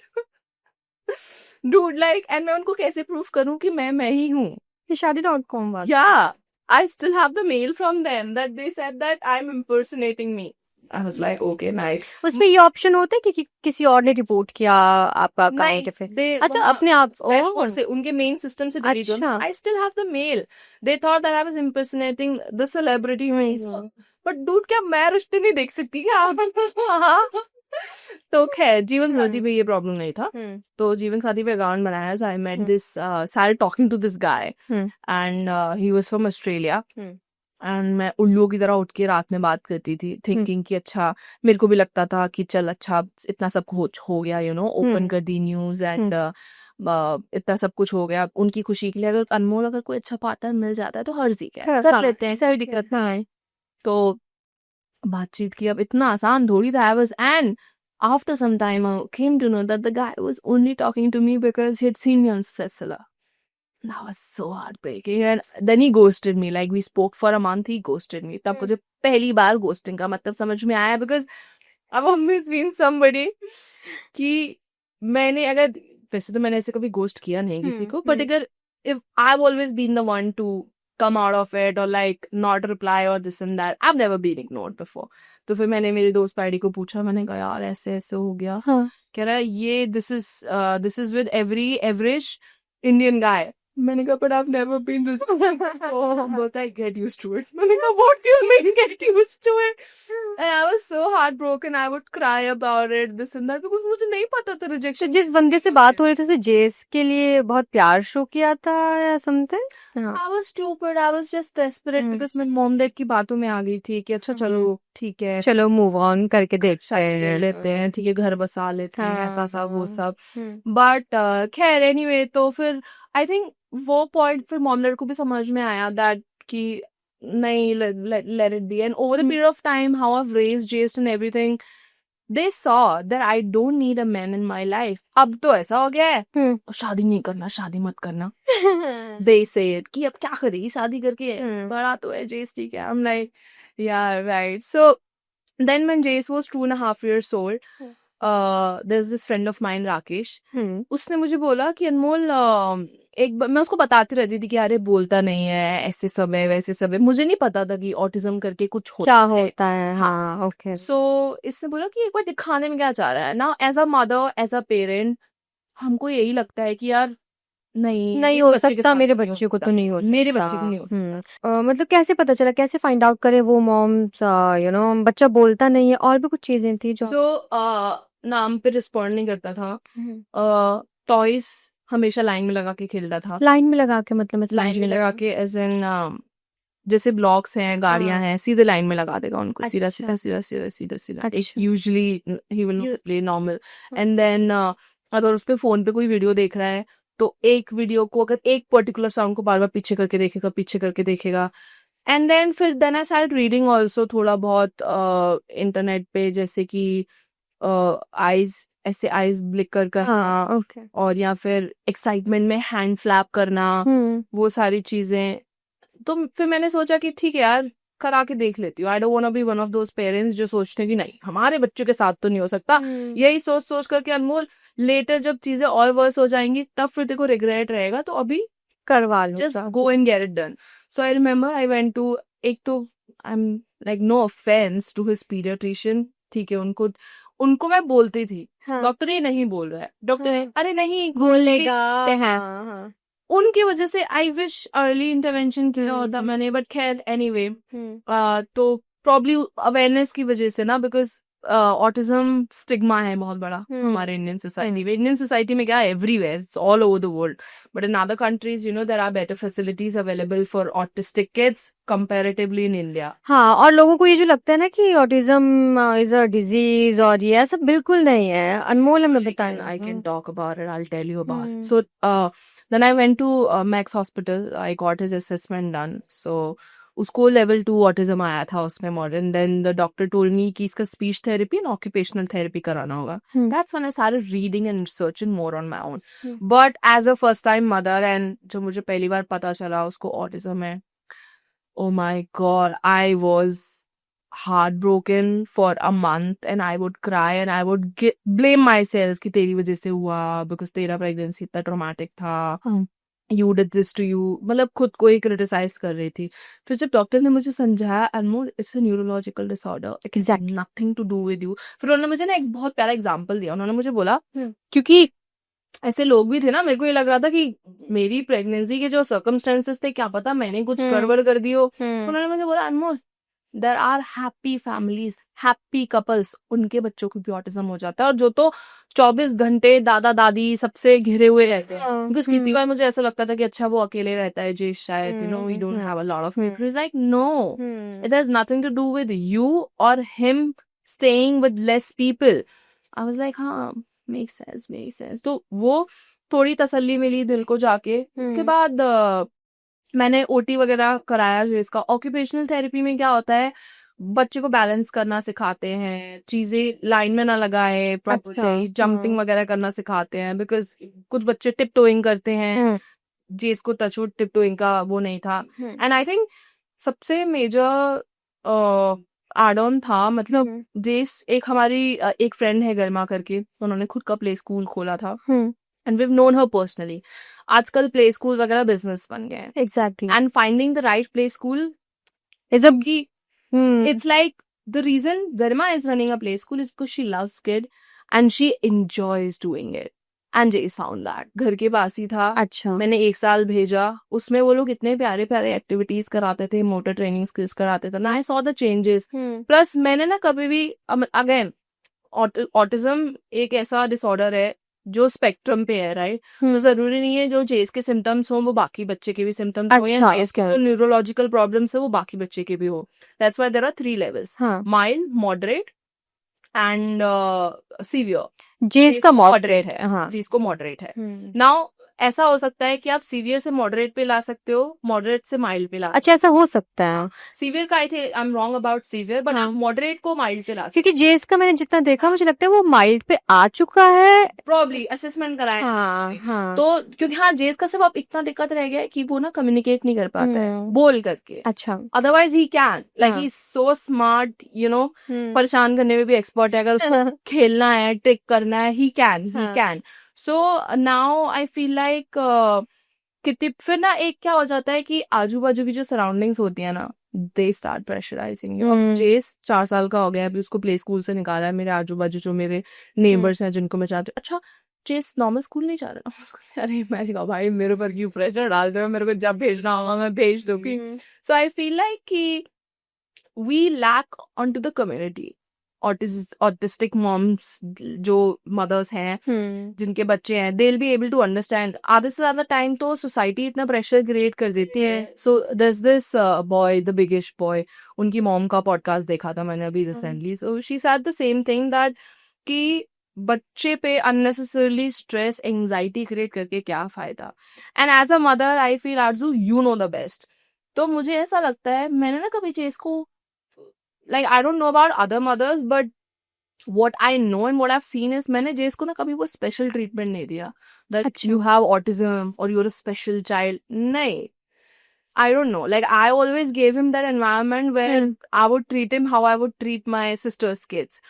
[SPEAKER 1] dude. Like, and मैं उनको कैसे प्रूफ करूं कि मैं ही हूँ.
[SPEAKER 2] ये शादी.com
[SPEAKER 1] Yeah, I still have the mail from them that they said that I'm impersonating me. I was like, okay, nice.
[SPEAKER 2] उसमें ये ऑप्शन होता है कि किसी और ने रिपोर्ट किया आपका
[SPEAKER 1] नहीं,
[SPEAKER 2] काइंड ऑफ
[SPEAKER 1] they
[SPEAKER 2] अच्छा
[SPEAKER 1] वहाँ
[SPEAKER 2] अपने आप
[SPEAKER 1] dashboard से उनके मेन सिस्टम से डिलीट हुआ.
[SPEAKER 2] अच्छा
[SPEAKER 1] I still have the mail. They thought that I was impersonating the celebrity में ही. But dude, क्या मैं रिश्ते नहीं देख सकती क्या? तो खैर जीवन साथी पे ये प्रॉब्लम नहीं था. तो जीवन साथी पे अकाउंट बनाया. So I met this, started talking to this guy, and he was from Australia. And मैं उल्लुओं की तरह उठ के रात में बात करती थी, थिंकिंग कि अच्छा, मेरे को भी लगता था कि चल अच्छा इतना सब कुछ हो गया, ओपन कर दी न्यूज एंड इतना सब कुछ हो गया उनकी खुशी के लिए. अगर अनमोल अगर कोई अच्छा पार्टनर मिल जाता है तो हर्जी क्या है, कर लेते हैं, कोई दिक्कत ना है. तो बातचीत की. अब इतना आसान थोड़ी था. I was and after some time I came to know that the guy was only talking to me because he had seen me on Splitsvilla. That was so heartbreaking. And then he ghosted me. Like we spoke for a month, he ghosted me. तब मुझे पहली बार ghosting का मतलब समझ में आया, because I've always been somebody कि मैंने अगर, वैसे तो मैंने ऐसे कभी ghost किया नहीं किसी को, but अगर if I've always been the one to come out of it or like not reply or this and that, I've never been ignored before. तो फिर मैंने मेरी दोस्त पैडी को पूछा, मैंने कहा यार ऐसे ऐसे हो गया. कह रहा है ये this is with every average Indian guy. मैंने कहा but I've never been rejected. But I get used to it. मैंने कहा what do you mean get used to it? And I was so heartbroken. I would cry about it, this and that, because मुझे नहीं पता था
[SPEAKER 2] तो
[SPEAKER 1] rejection.
[SPEAKER 2] जिस बंदे से बात हो रही थी उसे जेस के लिए बहुत प्यार शो किया था या something.
[SPEAKER 1] I was stupid. I was just desperate because मैं मॉम डैड की बातों में आ गई थी कि अच्छा चलो ठीक है,
[SPEAKER 2] चलो मूव ऑन करके देख
[SPEAKER 1] शादी कर लेते हैं, ठीक है, घर बसा लेते हैं,
[SPEAKER 2] हाँ,
[SPEAKER 1] ऐसा सब वो सब.
[SPEAKER 2] हम्म.
[SPEAKER 1] बट खैर एनीवे, तो फिर आई थिंक वो पॉइंट फिर मॉम डैड को भी समझ में आया दैट कि नहीं, let it be. And over the period of time, how I've raised Jace and everything, they saw that I don't need a man in my life. अब तो ऐसा हो गया है, शादी नहीं करना, शादी मत करना. They say it कि अब क्या करेगी शादी करके, बड़ा तो है Jace, ठीक है. I'm like, yeah, right. So then when Jace was 2.5 years old, there's this friend of mine, Rakesh. उसने मुझे बोला कि अनमोल, एक मैं उसको बताती रहती थी कि अरे बोलता नहीं है, ऐसे सब है वैसे सब है. मुझे नहीं पता था कि ऑटिज्म करके कुछ
[SPEAKER 2] क्या
[SPEAKER 1] होता है.
[SPEAKER 2] होता है. हाँ ओके.
[SPEAKER 1] सो इसने बोला कि एक बार दिखाने में क्या चाह रहा है ना. As a mother, as a parent, हमको यही लगता है कि यार नहीं
[SPEAKER 2] नहीं
[SPEAKER 1] इस
[SPEAKER 2] हो
[SPEAKER 1] बच्चे के
[SPEAKER 2] सकता,
[SPEAKER 1] साथ
[SPEAKER 2] मेरे
[SPEAKER 1] नहीं हो
[SPEAKER 2] बच्चे को
[SPEAKER 1] सकता,
[SPEAKER 2] तो नहीं हो सकता.
[SPEAKER 1] मेरे बच्चे को नहीं हो सकता.
[SPEAKER 2] मतलब कैसे पता चला, कैसे फाइंड आउट करे वो मॉम्स, बच्चा बोलता नहीं है, और भी कुछ चीजें थी जो.
[SPEAKER 1] सो नाम पे रिस्पॉन्ड नहीं करता था. टॉयज हमेशा लाइन में लगा के खेलता था.
[SPEAKER 2] लाइन में लगा के मतलब मैं समझ
[SPEAKER 1] लाइन में
[SPEAKER 2] नहीं
[SPEAKER 1] लगा
[SPEAKER 2] लगा.
[SPEAKER 1] के एज इन जैसे ब्लॉक्स हैं, गाड़ियां हैं, सीधे लाइन में लगा देगा उनको, सीधा
[SPEAKER 2] अच्छा.
[SPEAKER 1] सीधा सीधा सीधा सीधा सीधा.
[SPEAKER 2] अच्छा.
[SPEAKER 1] Usually he will
[SPEAKER 2] You-
[SPEAKER 1] play normal. And then अगर उस पे फोन पे कोई वीडियो देख रहा है तो एक वीडियो को अगर एक पर्टिकुलर सॉन्ग को बार बार पीछे करके देखेगा. एंड देन फिर then I start reading also थोड़ा बहुत इंटरनेट पे, जैसे कि आईज, ऐसे आईज ब्लिक करना,
[SPEAKER 2] हाँ ओके.
[SPEAKER 1] और या फिर एक्साइटमेंट में हैंड फ्लैप करना, वो सारी चीजें. तो फिर मैंने सोचा कि ठीक है यार, करा के देख लेती हूँ. I don't want to be one of those parents जो सोचते हैं कि नहीं हमारे बच्चों के साथ तो नहीं हो सकता. यही सोच सोच करके अनमोल लेटर जब चीजें और वर्स हो जाएंगी तब फिर देखो रिग्रेट रहेगा, तो अभी
[SPEAKER 2] करवा लो.
[SPEAKER 1] just go and get it done. So I remember I went to, एक तो I'm like no offense to his pediatrician, ठीक है, उनको मैं बोलती थी डॉक्टर ये नहीं बोल रहा है, डॉक्टर ने अरे नहीं
[SPEAKER 2] बोलेगा.
[SPEAKER 1] हैं. उनकी वजह से आई विश अर्ली इंटरवेंशन किया होता मैंने. बट खैर एनीवे, तो प्रॉब्ली अवेयरनेस की वजह से ना, बिकॉज ऑटिज्म स्टिग्मा है बहुत बड़ा हमारे इंडियन सोसाइटी में. इंडियन सोसाइटी में क्या है, everywhere, it's all over the world. But in other countries there are better facilities available for autistic kids comparatively in India.
[SPEAKER 2] हाँ, और लोगों को ये जो लगता है ना कि ऑटिज्म इज अ डिजीज, और ये ऐसा बिल्कुल नहीं है. अनमोल हमें बताएं.
[SPEAKER 1] I can talk about it. I'll tell you about it. So then I went to Max Hospital. I got his assessment done. So उसको लेवल 2 ऑटिज्म आया था उसमें modern. Then the doctor told me कि इसका speech therapy and occupational therapy कराना होगा. That's when I started reading and researching more on my own. But as a first time mother, and जब मुझे पहली बार पता चला उसको ऑटिज्म है, oh my god, I was heartbroken for a month, and I would cry and I would blame myself कि तेरी वजह से हुआ, because तेरा प्रेगनेंसी इतना ट्रॉमेटिक था. You did this to you, मतलब खुद को ही क्रिटिसाइज कर रही थी। फिर जब डॉक्टर ने मुझे समझाया, Anmol it's a neurological disorder, it has
[SPEAKER 2] Exactly.
[SPEAKER 1] Nothing to do with you. फिर उन्होंने मुझे ना एक बहुत प्यारा एग्जांपल दिया। उन्होंने मुझे बोला,
[SPEAKER 2] हम्म।
[SPEAKER 1] क्योंकि ऐसे लोग भी थे ना, मेरे को ये लग रहा था कि मेरी प्रेगनेंसी के जो सर्कमस्टेंसेस थे, क्या पता मैंने कुछ गड़बड़ कर दी हो। तो उन्होंने मुझे बोला, Anmol there are happy families, happy couples, उनके बच्चों को भी ऑटिज्म हो जाता है, और जो तो 24 घंटे दादा दादी सबसे घिरे हुए रहते हैं। बिकॉज कितनी बार मुझे ऐसा लगता था कि अच्छा वो अकेले रहता है जे, शायद you know we don't have a lot of people. Is like no, it has nothing to do with you और him staying with less people. I was like हाँ, मेक सेंस। तो वो थोड़ी तसल्ली मिली दिल को जाके। उसके बाद मैंने ओटी वगैरह कराया जो इसका। ऑक्यूपेशनल थेरेपी में क्या होता है, बच्चे को बैलेंस करना सिखाते हैं, चीजें लाइन में ना लगाए, प्रॉपर्ली जंपिंग वगैरह करना सिखाते हैं। बिकॉज कुछ बच्चे टिप टोइंग करते हैं, जिसको टचवुड टिप टोइंग का वो नहीं था। एंड आई थिंक सबसे मेजर एड ऑन था, मतलब जेस एक हमारी एक फ्रेंड है गरिमा करके, उन्होंने खुद का प्ले स्कूल खोला था, and we've known her personally. आजकल प्ले स्कूल वगैरह बिजनेस बन गए हैं।
[SPEAKER 2] Exactly.
[SPEAKER 1] And finding the right play school
[SPEAKER 2] Is a
[SPEAKER 1] कि it's like the reason Garima is running a play school is because she loves kid and she enjoys doing it. And Jace found that. घर के पास ही था।
[SPEAKER 2] अच्छा।
[SPEAKER 1] मैंने 1 साल भेजा, उसमें वो लोग इतने प्यारे प्यारे एक्टिविटीज कराते थे, मोटर ट्रेनिंग स्किल्स कराते थे ना। I saw the changes. Plus मैंने ना कभी भी, अगेन ऑटिज्म एक ऐसा डिसऑर्डर है जो स्पेक्ट्रम पे है, राइट? तो जरूरी नहीं है जो जेस के सिम्टम्स हो वो बाकी बच्चे के भी सिम्टम्स हो, या जेस के जो न्यूरोलॉजिकल प्रॉब्लम्स है वो बाकी बच्चे के भी हो। That's why there are 3 levels, mild, moderate and severe.
[SPEAKER 2] Jess का मॉडरेट है। हाँ,
[SPEAKER 1] जेस को मॉडरेट है। नाउ ऐसा हो सकता है कि आप सीवियर से मॉडरेट पे ला सकते हो, मॉडरेट से माइल्ड पे ला सकते हो।
[SPEAKER 2] अच्छा, ऐसा हो सकता है।
[SPEAKER 1] सीवियर का I think I am wrong about severe, but आप मॉडरेट को माइल्ड पे ला सकते हो।
[SPEAKER 2] क्योंकि जेस का मैंने जितना देखा मुझे लगता है वो माइल्ड पे आ चुका है,
[SPEAKER 1] प्रॉब्ली असेसमेंट कराए।
[SPEAKER 2] हाँ।
[SPEAKER 1] तो क्योंकि हाँ, जेस का सिर्फ अब इतना दिक्कत रह गया है कि वो ना कम्युनिकेट नहीं कर पाता है बोल करके।
[SPEAKER 2] अच्छा।
[SPEAKER 1] Otherwise he can, like he is so smart, you know, परेशान करने में भी एक्सपर्ट है। अगर उसको खेलना है, ट्रिक करना है, he can. So now I feel like कितनी, फिर ना एक क्या हो जाता है कि आजू बाजू की जो सराउंडिंग्स होती है ना, दे स्टार्ट प्रेशराइजिंग यू। अब जेस 4 साल का हो गया, अभी उसको प्ले स्कूल से निकाला है। मेरे आजू बाजू जो मेरे नेबर्स हैं जिनको मैं चाहती हूँ, अच्छा जेस नॉर्मल स्कूल नहीं जा रहा, नॉर्मल स्कूल, अरे मैंने कहा भाई मेरे पर क्यों प्रेशर डाल दो, मेरे को जब भेजना होगा मैं भेज दूंगी। सो आई फील लाइक कि we lack on to the community. Autistic moms जो मदर्स हैं जिनके बच्चे हैं, they will be able to understand. आधे से ज्यादा टाइम तो सोसाइटी इतना प्रेशर क्रिएट कर देती है। So this boy, the biggest boy, उनकी मॉम का पॉडकास्ट देखा था मैंने अभी recently. So she said the same thing that कि बच्चे पे अननेसेसरली स्ट्रेस, एंजाइटी क्रिएट करके क्या फायदा। And as a mother I feel आरजू यू नो द बेस्ट। तो मुझे ऐसा लगता है, मैंने ना कभी चेस को, like I don't know about other mothers, but what I know and what I've seen is मैंने जेस को ना कभी वो स्पेशल ट्रीटमेंट नहीं दिया that you have autism or you're a special child. नहीं, I don't know. Like I always gave him that environment where I would treat him how I would treat my sister's kids,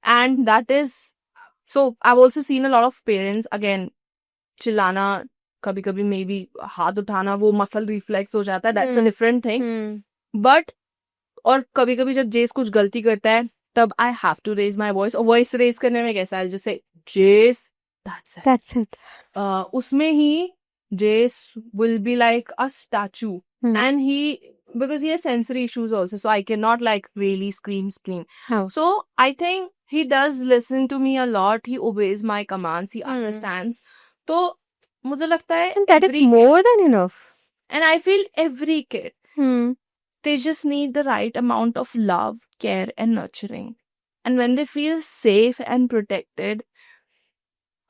[SPEAKER 1] and that is so. I've also seen a lot of parents again चिल्लाना, कभी कभी may be हाथ उठाना, वो muscle reflex हो जाता है, that's a different thing. But और कभी कभी जब जेस कुछ गलती करता है तब I have to raise my voice. और वॉइस रेज करने में कैसा है, जैसे जेस दैट्स इट, उसमें ही जेस will be like a statue, and he, because he has sensory issues also, so I cannot like really scream. So I think he does listen to me a lot, he obeys my commands, he understands. तो मुझे लगता है
[SPEAKER 2] and that is more than enough.
[SPEAKER 1] And I feel every kid they just need the right amount of love, care and nurturing. And when they feel safe and protected,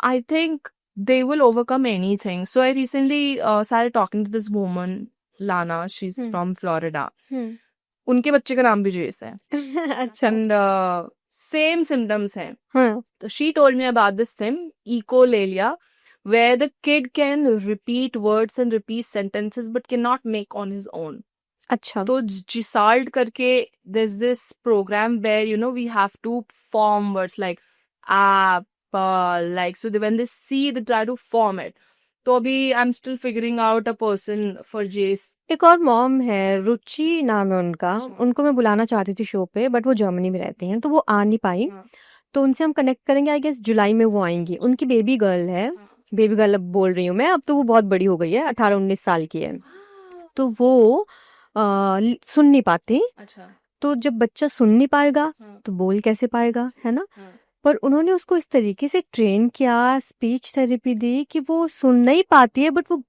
[SPEAKER 1] I think they will overcome anything. So I recently started talking to this woman, Lana. She's from Florida. उनके बच्चे का नाम भी जेस है.
[SPEAKER 2] अच्छा.
[SPEAKER 1] And same symptoms हैं. So she told me about this thing, echolalia, where the kid can repeat words and repeat sentences but cannot make on his own.
[SPEAKER 2] अच्छा.
[SPEAKER 1] तो जिसाल्ट करके there's this program where you know we have to form words like apple, like so when they see they try to form it. तो अभी I am still figuring out a person for जेस।
[SPEAKER 2] एक और mom है, रुचि नाम है उनका,
[SPEAKER 1] अच्छा।
[SPEAKER 2] उनको मैं बुलाना चाहती थी शो पे, बट वो जर्मनी में रहती हैं तो वो आ नहीं पाई।
[SPEAKER 1] हाँ
[SPEAKER 2] तो उनसे हम कनेक्ट करेंगे, आई गेस जुलाई में वो आएंगी। उनकी बेबी गर्ल है,
[SPEAKER 1] हाँ।
[SPEAKER 2] बेबी गर्ल अब बोल रही हूँ मैं, अब तो वो बहुत बड़ी हो गई है, 18-19 साल की है। तो वो सुन नहीं पाती।
[SPEAKER 1] अच्छा।
[SPEAKER 2] तो जब बच्चा सुन नहीं पाएगा
[SPEAKER 1] हाँ
[SPEAKER 2] तो बोल कैसे पाएगा, है ना?
[SPEAKER 1] हाँ।
[SPEAKER 2] पर उन्होंने उसको इस तरीके से ट्रेन किया, स्पीच थेरेपी दी कि वो सुन नहीं पाती है बट वो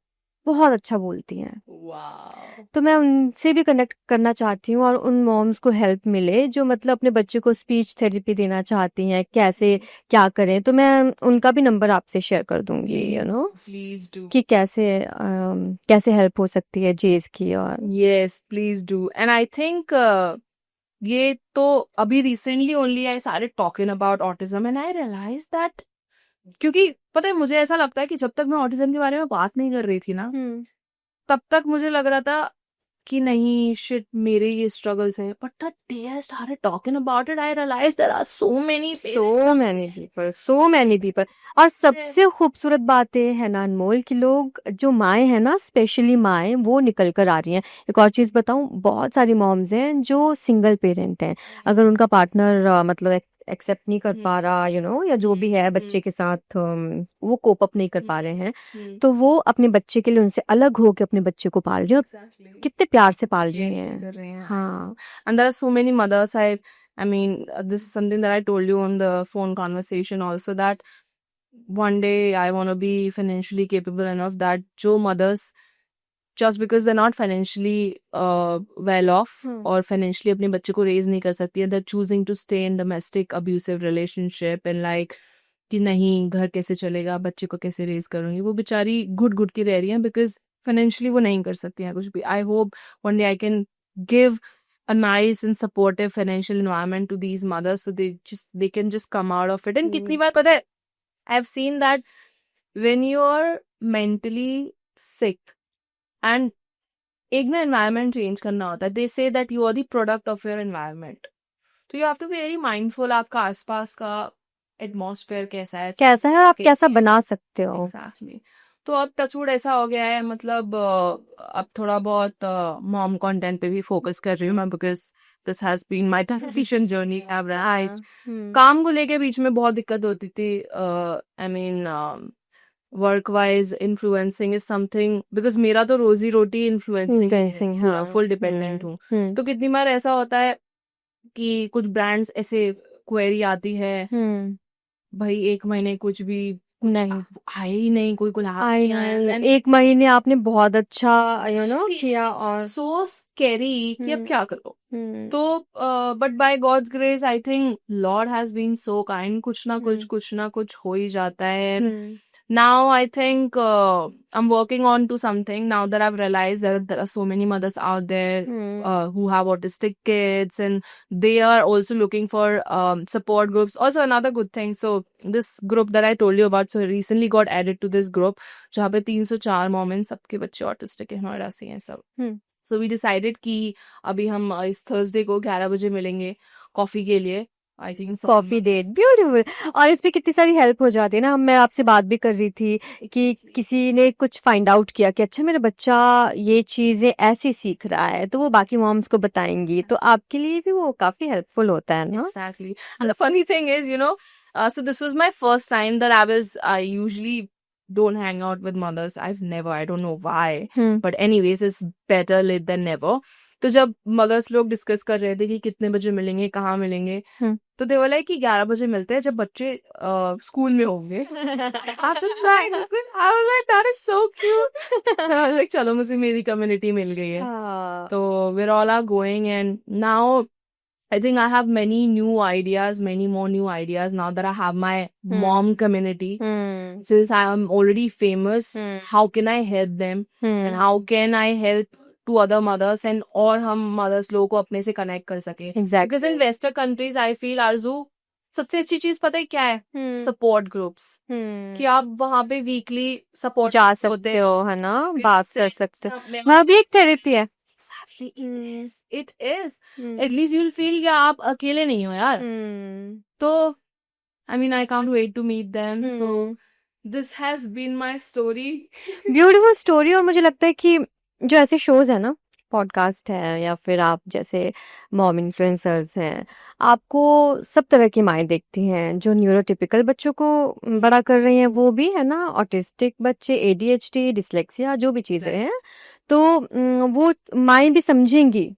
[SPEAKER 2] बहुत अच्छा बोलती हैं।
[SPEAKER 1] वाओ।
[SPEAKER 2] तो मैं उनसे भी कनेक्ट करना चाहती हूँ और उन मॉम्स को हेल्प मिले जो मतलब अपने बच्चे को स्पीच थेरेपी देना चाहती हैं, कैसे क्या करें। तो मैं उनका भी नंबर आपसे शेयर कर दूंगी,
[SPEAKER 1] प्लीज डू।
[SPEAKER 2] कि कैसे कैसे हेल्प हो सकती है जेस की। और
[SPEAKER 1] yes please do. And I think ये तो अभी recently only I started talking about autism and I realize that, क्योंकि पता है मुझे ऐसा लगता है कि जब तक मैं ऑटिज्म के बारे में बात नहीं कर रही थी ना, तब तक मुझे लग रहा था कि नहीं शिट मेरे ये स्ट्रगल्स है, but the day I started talking about it I realize there are so many
[SPEAKER 2] so many people. और सबसे खूबसूरत बात ये है ना अनमोल, कि लोग जो माएँ हैं ना, स्पेशली माएँ, वो निकल कर आ रही हैं। एक और चीज बताऊं, बहुत सारी मॉम्स हैं जो सिंगल पेरेंट हैं, अगर उनका पार्टनर मतलब एक्सेप्ट नहीं कर पा रहा, या जो भी है बच्चे के साथ वो कोप अप नहीं कर पा रहे हैं, तो वो अपने बच्चे के लिए उनसे अलग होकर अपने बच्चे को पाल रही हैं, और कितने प्यार से पाल रही
[SPEAKER 1] कर रहे
[SPEAKER 2] हैं।
[SPEAKER 1] हैं।
[SPEAKER 2] हाँ।
[SPEAKER 1] And there are so many mothers. I mean, this is something that I told you on the phone conversation also, that one day I want to be financially capable enough that जो mothers just because they're not financially well off और financially अपने बच्चे को raise नहीं कर सकती है, they're choosing to stay in domestic abusive relationship and like कि नहीं घर कैसे चलेगा, बच्चे को कैसे raise करूंगी, वो बेचारी घुट घुट के रह रही हैं because financially वो नहीं कर सकती हैं कुछ भी. I hope one day I can give a nice and supportive financial environment to these mothers so they can just come out of it. And कितनी बार पता है I've seen that when you're mentally sick and एक ना environment change करना होता है, they say that you are the product of your environment, तो you have to be very mindful आपका आसपास का atmosphere कैसा है
[SPEAKER 2] और आप कैसा बना सकते हो।
[SPEAKER 1] exactly. तो अब टचवुड ऐसा हो गया है, मतलब अब थोड़ा बहुत मॉम कंटेंट पे भी फोकस कर रही हूँ मैं, because this has been my transition journey. काम को लेके बीच में बहुत दिक्कत होती थी, I mean work wise influencing is something, because मेरा तो रोजी रोटी इन्फ्लुएंसिंग फुल डिपेंडेंट हूँ। तो कितनी बार ऐसा होता है कि कुछ ब्रांड्स ऐसे क्वेरी आती है, भाई 1 महीने कुछ भी नहीं आए ही नहीं, कोई गुलाब नहीं आया,
[SPEAKER 2] 1 महीने आपने बहुत अच्छा किया और
[SPEAKER 1] सो स्कैरी कि अब क्या करो। तो but by God's grace I think Lord has been so kind, कुछ ना कुछ हो ही जाता है। Now I think I'm working on to something now that I've realized that there are so many mothers out there who have autistic kids, and they are also looking for support groups. Also another good thing, so this group that I told you about, so recently got added to this group जहाँ पे 304 moment सबके बच्चे autistic है, नोएडा से हैं सब। So we decided कि अभी हम इस थर्सडे को 11 बजे मिलेंगे कॉफी के लिए। I think
[SPEAKER 2] coffee date, beautiful. और इसमें कितनी सारी हेल्प हो जाती है ना। मैं आपसे बात भी कर रही थी कि किसी ने कुछ फाइंड आउट किया कि अच्छा मेरा बच्चा ये चीजें ऐसे सीख रहा है, तो वो बाकी मॉम्स को बताएंगी, तो आपके लिए भी वो काफी हेल्पफुल होता है ना।
[SPEAKER 1] Exactly. And the funny thing is, so this was my first time that I usually don't hang out with mothers. I don't know why. But anyways, it's better late than never. तो जब mother's लोग discuss कर रहे थे कि कितने बजे मिलेंगे, कहाँ मिलेंगे, तो दे वाला है कि 11 बजे मिलते हैं जब बच्चे स्कूल में होंगे। That is so cute. I was like, चलो मुझे मेरी कम्युनिटी मिल गई है। तो we're all are going, and now I think I have many more new ideas now that I have my mom community. Since I am already famous, how can I help them? And how can I help to other mothers, and और हम mothers लोगों को अपने से connect कर सके?
[SPEAKER 2] Exactly.
[SPEAKER 1] Because in Western countries, I feel आरज़ू सबसे अच्छी चीज पता है क्या है? सपोर्ट ग्रुप्स, कि आप वहाँ पे वीकली सपोर्ट
[SPEAKER 2] जा सकते हो, है ना, बात कर सकते हो। वहाँ भी एक थेरेपी है।
[SPEAKER 1] It is. At least you'll feel कि आप अकेले नहीं हो यार। तो I mean I can't wait to meet them. So this has been my story.
[SPEAKER 2] Beautiful story. और मुझे लगता है कि जो ऐसे शोज है ना, पॉडकास्ट है या फिर आप जैसे मॉम इन्फ्लुएंसर्स हैं, आपको सब तरह की माएँ देखती हैं, जो न्यूरोटिपिकल बच्चों को बड़ा कर रही हैं वो भी है ना, ऑटिस्टिक बच्चे, एडीएचडी, डिसलेक्सिया, जो भी चीज़ें हैं, तो वो माएँ भी समझेंगी,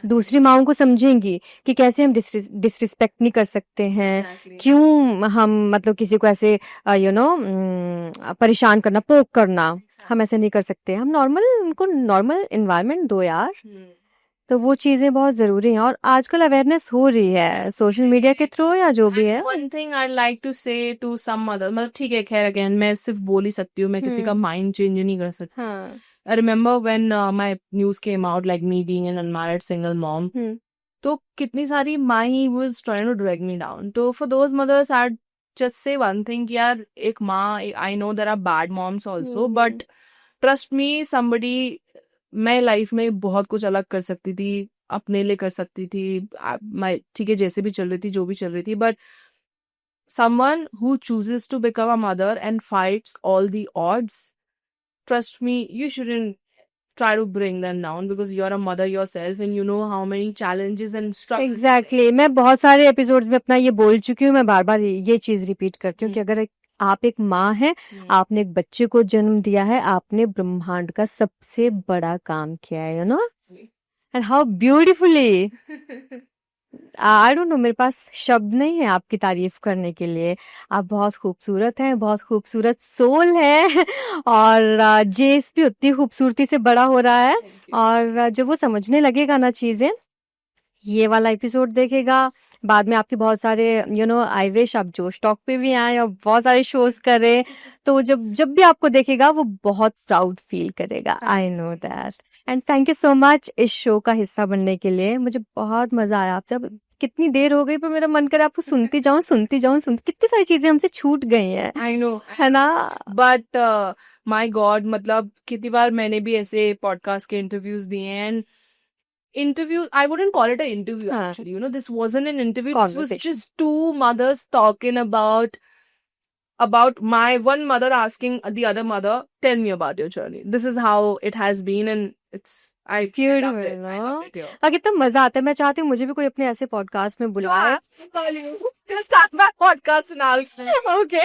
[SPEAKER 2] दूसरी माओं को समझेंगी कि कैसे हम डिसरिस्पेक्ट नहीं कर सकते हैं,
[SPEAKER 1] Exactly.
[SPEAKER 2] क्यों हम मतलब किसी को ऐसे परेशान करना, पोक करना, हम ऐसे नहीं कर सकते। हम नॉर्मल उनको नॉर्मल एनवायरनमेंट दो यार। तो वो चीजें बहुत जरूरी हैं और आजकल अवेयरनेस हो रही है सोशल मीडिया के थ्रू या जो भी है।
[SPEAKER 1] One thing I'd like to say to some mother, मतलब ठीक है, खैर अगेन मैं सिर्फ बोल ही सकती हूँ, मैं किसी का माइंड चेंज नहीं कर सकती।
[SPEAKER 2] हाँ।
[SPEAKER 1] I remember when my news came out, like me being an unmarried single mom, तो कितनी सारी माही was trying to drag me down. तो for those mothers, I'd just say one thing कि यार एक माँ, I know there are bad moms also, but trust me, somebody, मैं life में बहुत कुछ अलग कर सकती थी, अपने लिए कर सकती थी, मैं ठीक है जैसे भी चल रही थी, जो भी चल रही थी, but someone who chooses to become a mother and fights all the odds, trust me, you shouldn't try to bring them down because you're a mother yourself and you know how many challenges and struggles.
[SPEAKER 2] Exactly. मैं बहुत सारे episodes में अपना ये बोल चुकी हूँ, मैं बार बार ये चीज रिपीट करती हूँ कि अगर आप एक माँ हैं, आपने एक बच्चे को जन्म दिया है, आपने ब्रह्मांड का सबसे बड़ा काम किया है, you know, and how beautifully, I don't know, मेरे पास शब्द नहीं है आपकी तारीफ करने के लिए। आप बहुत खूबसूरत हैं, बहुत खूबसूरत सोल है और जेस भी उतनी खूबसूरती से बड़ा हो रहा है। और जब वो समझने लगेगा ना चीजें, ये वाला एपिसोड देखेगा, बाद में आपके बहुत सारे आई विश आप जोश टॉक पे भी आए और बहुत सारे शोज करें, तो जब भी आपको देखेगा वो बहुत प्राउड फील करेगा। आई know that. And thank you so much इस शो का हिस्सा बनने के लिए, मुझे बहुत मजा आया आपसे। अब कितनी देर हो गई पर मेरा मन करे आपको सुनती जाऊं कितनी सारी चीजें हमसे छूट गई हैं।
[SPEAKER 1] I know,
[SPEAKER 2] है ना,
[SPEAKER 1] but my God, मतलब कितनी बार मैंने भी ऐसे पॉडकास्ट के इंटरव्यूज दिए हैं, interview, I wouldn't call it an interview actually, you know, this wasn't an interview, this was just two mothers talking about my one mother asking the other mother, tell me about your journey. This is how it has been and it's I loved it. I loved it here.
[SPEAKER 2] कितना मजा आता है। मैं चाहती हूँ मुझे भी कोई अपने ऐसे पॉडकास्ट में बुलाए।
[SPEAKER 1] Start my podcast now.
[SPEAKER 2] Okay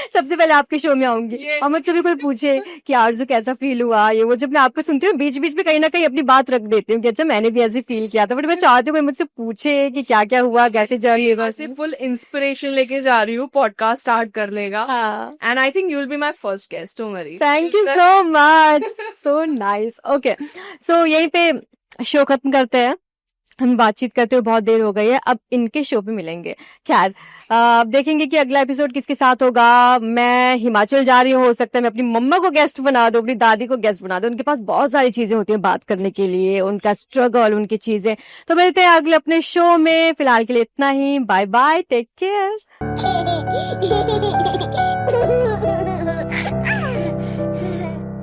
[SPEAKER 2] सबसे पहले आपके शो में आऊंगी और मुझसे भी कोई पूछे कि आरजू कैसा फील हुआ, ये वो, जब मैं आपको सुनती हूँ बीच बीच में कहीं ना कहीं अपनी बात रख देती हूँ कि अच्छा मैंने भी ऐसे फील किया था, बट मैं चाहती हूँ कोई मुझसे पूछे कि क्या क्या हुआ, कैसे जर्नी हुआ।
[SPEAKER 1] ऐसे फुल इंस्पिरेशन लेके जा रही हूँ, पॉडकास्ट स्टार्ट कर लेगा, and I think you will be my first guest, don't worry.
[SPEAKER 2] Thank you so much, so nice. Okay so यहीं पे शो खत्म करते हैं, हम बातचीत करते हुए बहुत देर हो गई है, अब इनके शो पे मिलेंगे। खैर अब देखेंगे कि अगला एपिसोड किसके साथ होगा। मैं हिमाचल जा रही हूँ, हो सकता है मैं अपनी मम्मा को गेस्ट बना दूं, अपनी दादी को गेस्ट बना दूं, उनके पास बहुत सारी चीजें होती हैं बात करने के लिए, उनका स्ट्रगल, उनकी चीजें। तो मिलते हैं अगले अपने शो में, फिलहाल के लिए इतना ही, बाय बाय, टेक केयर।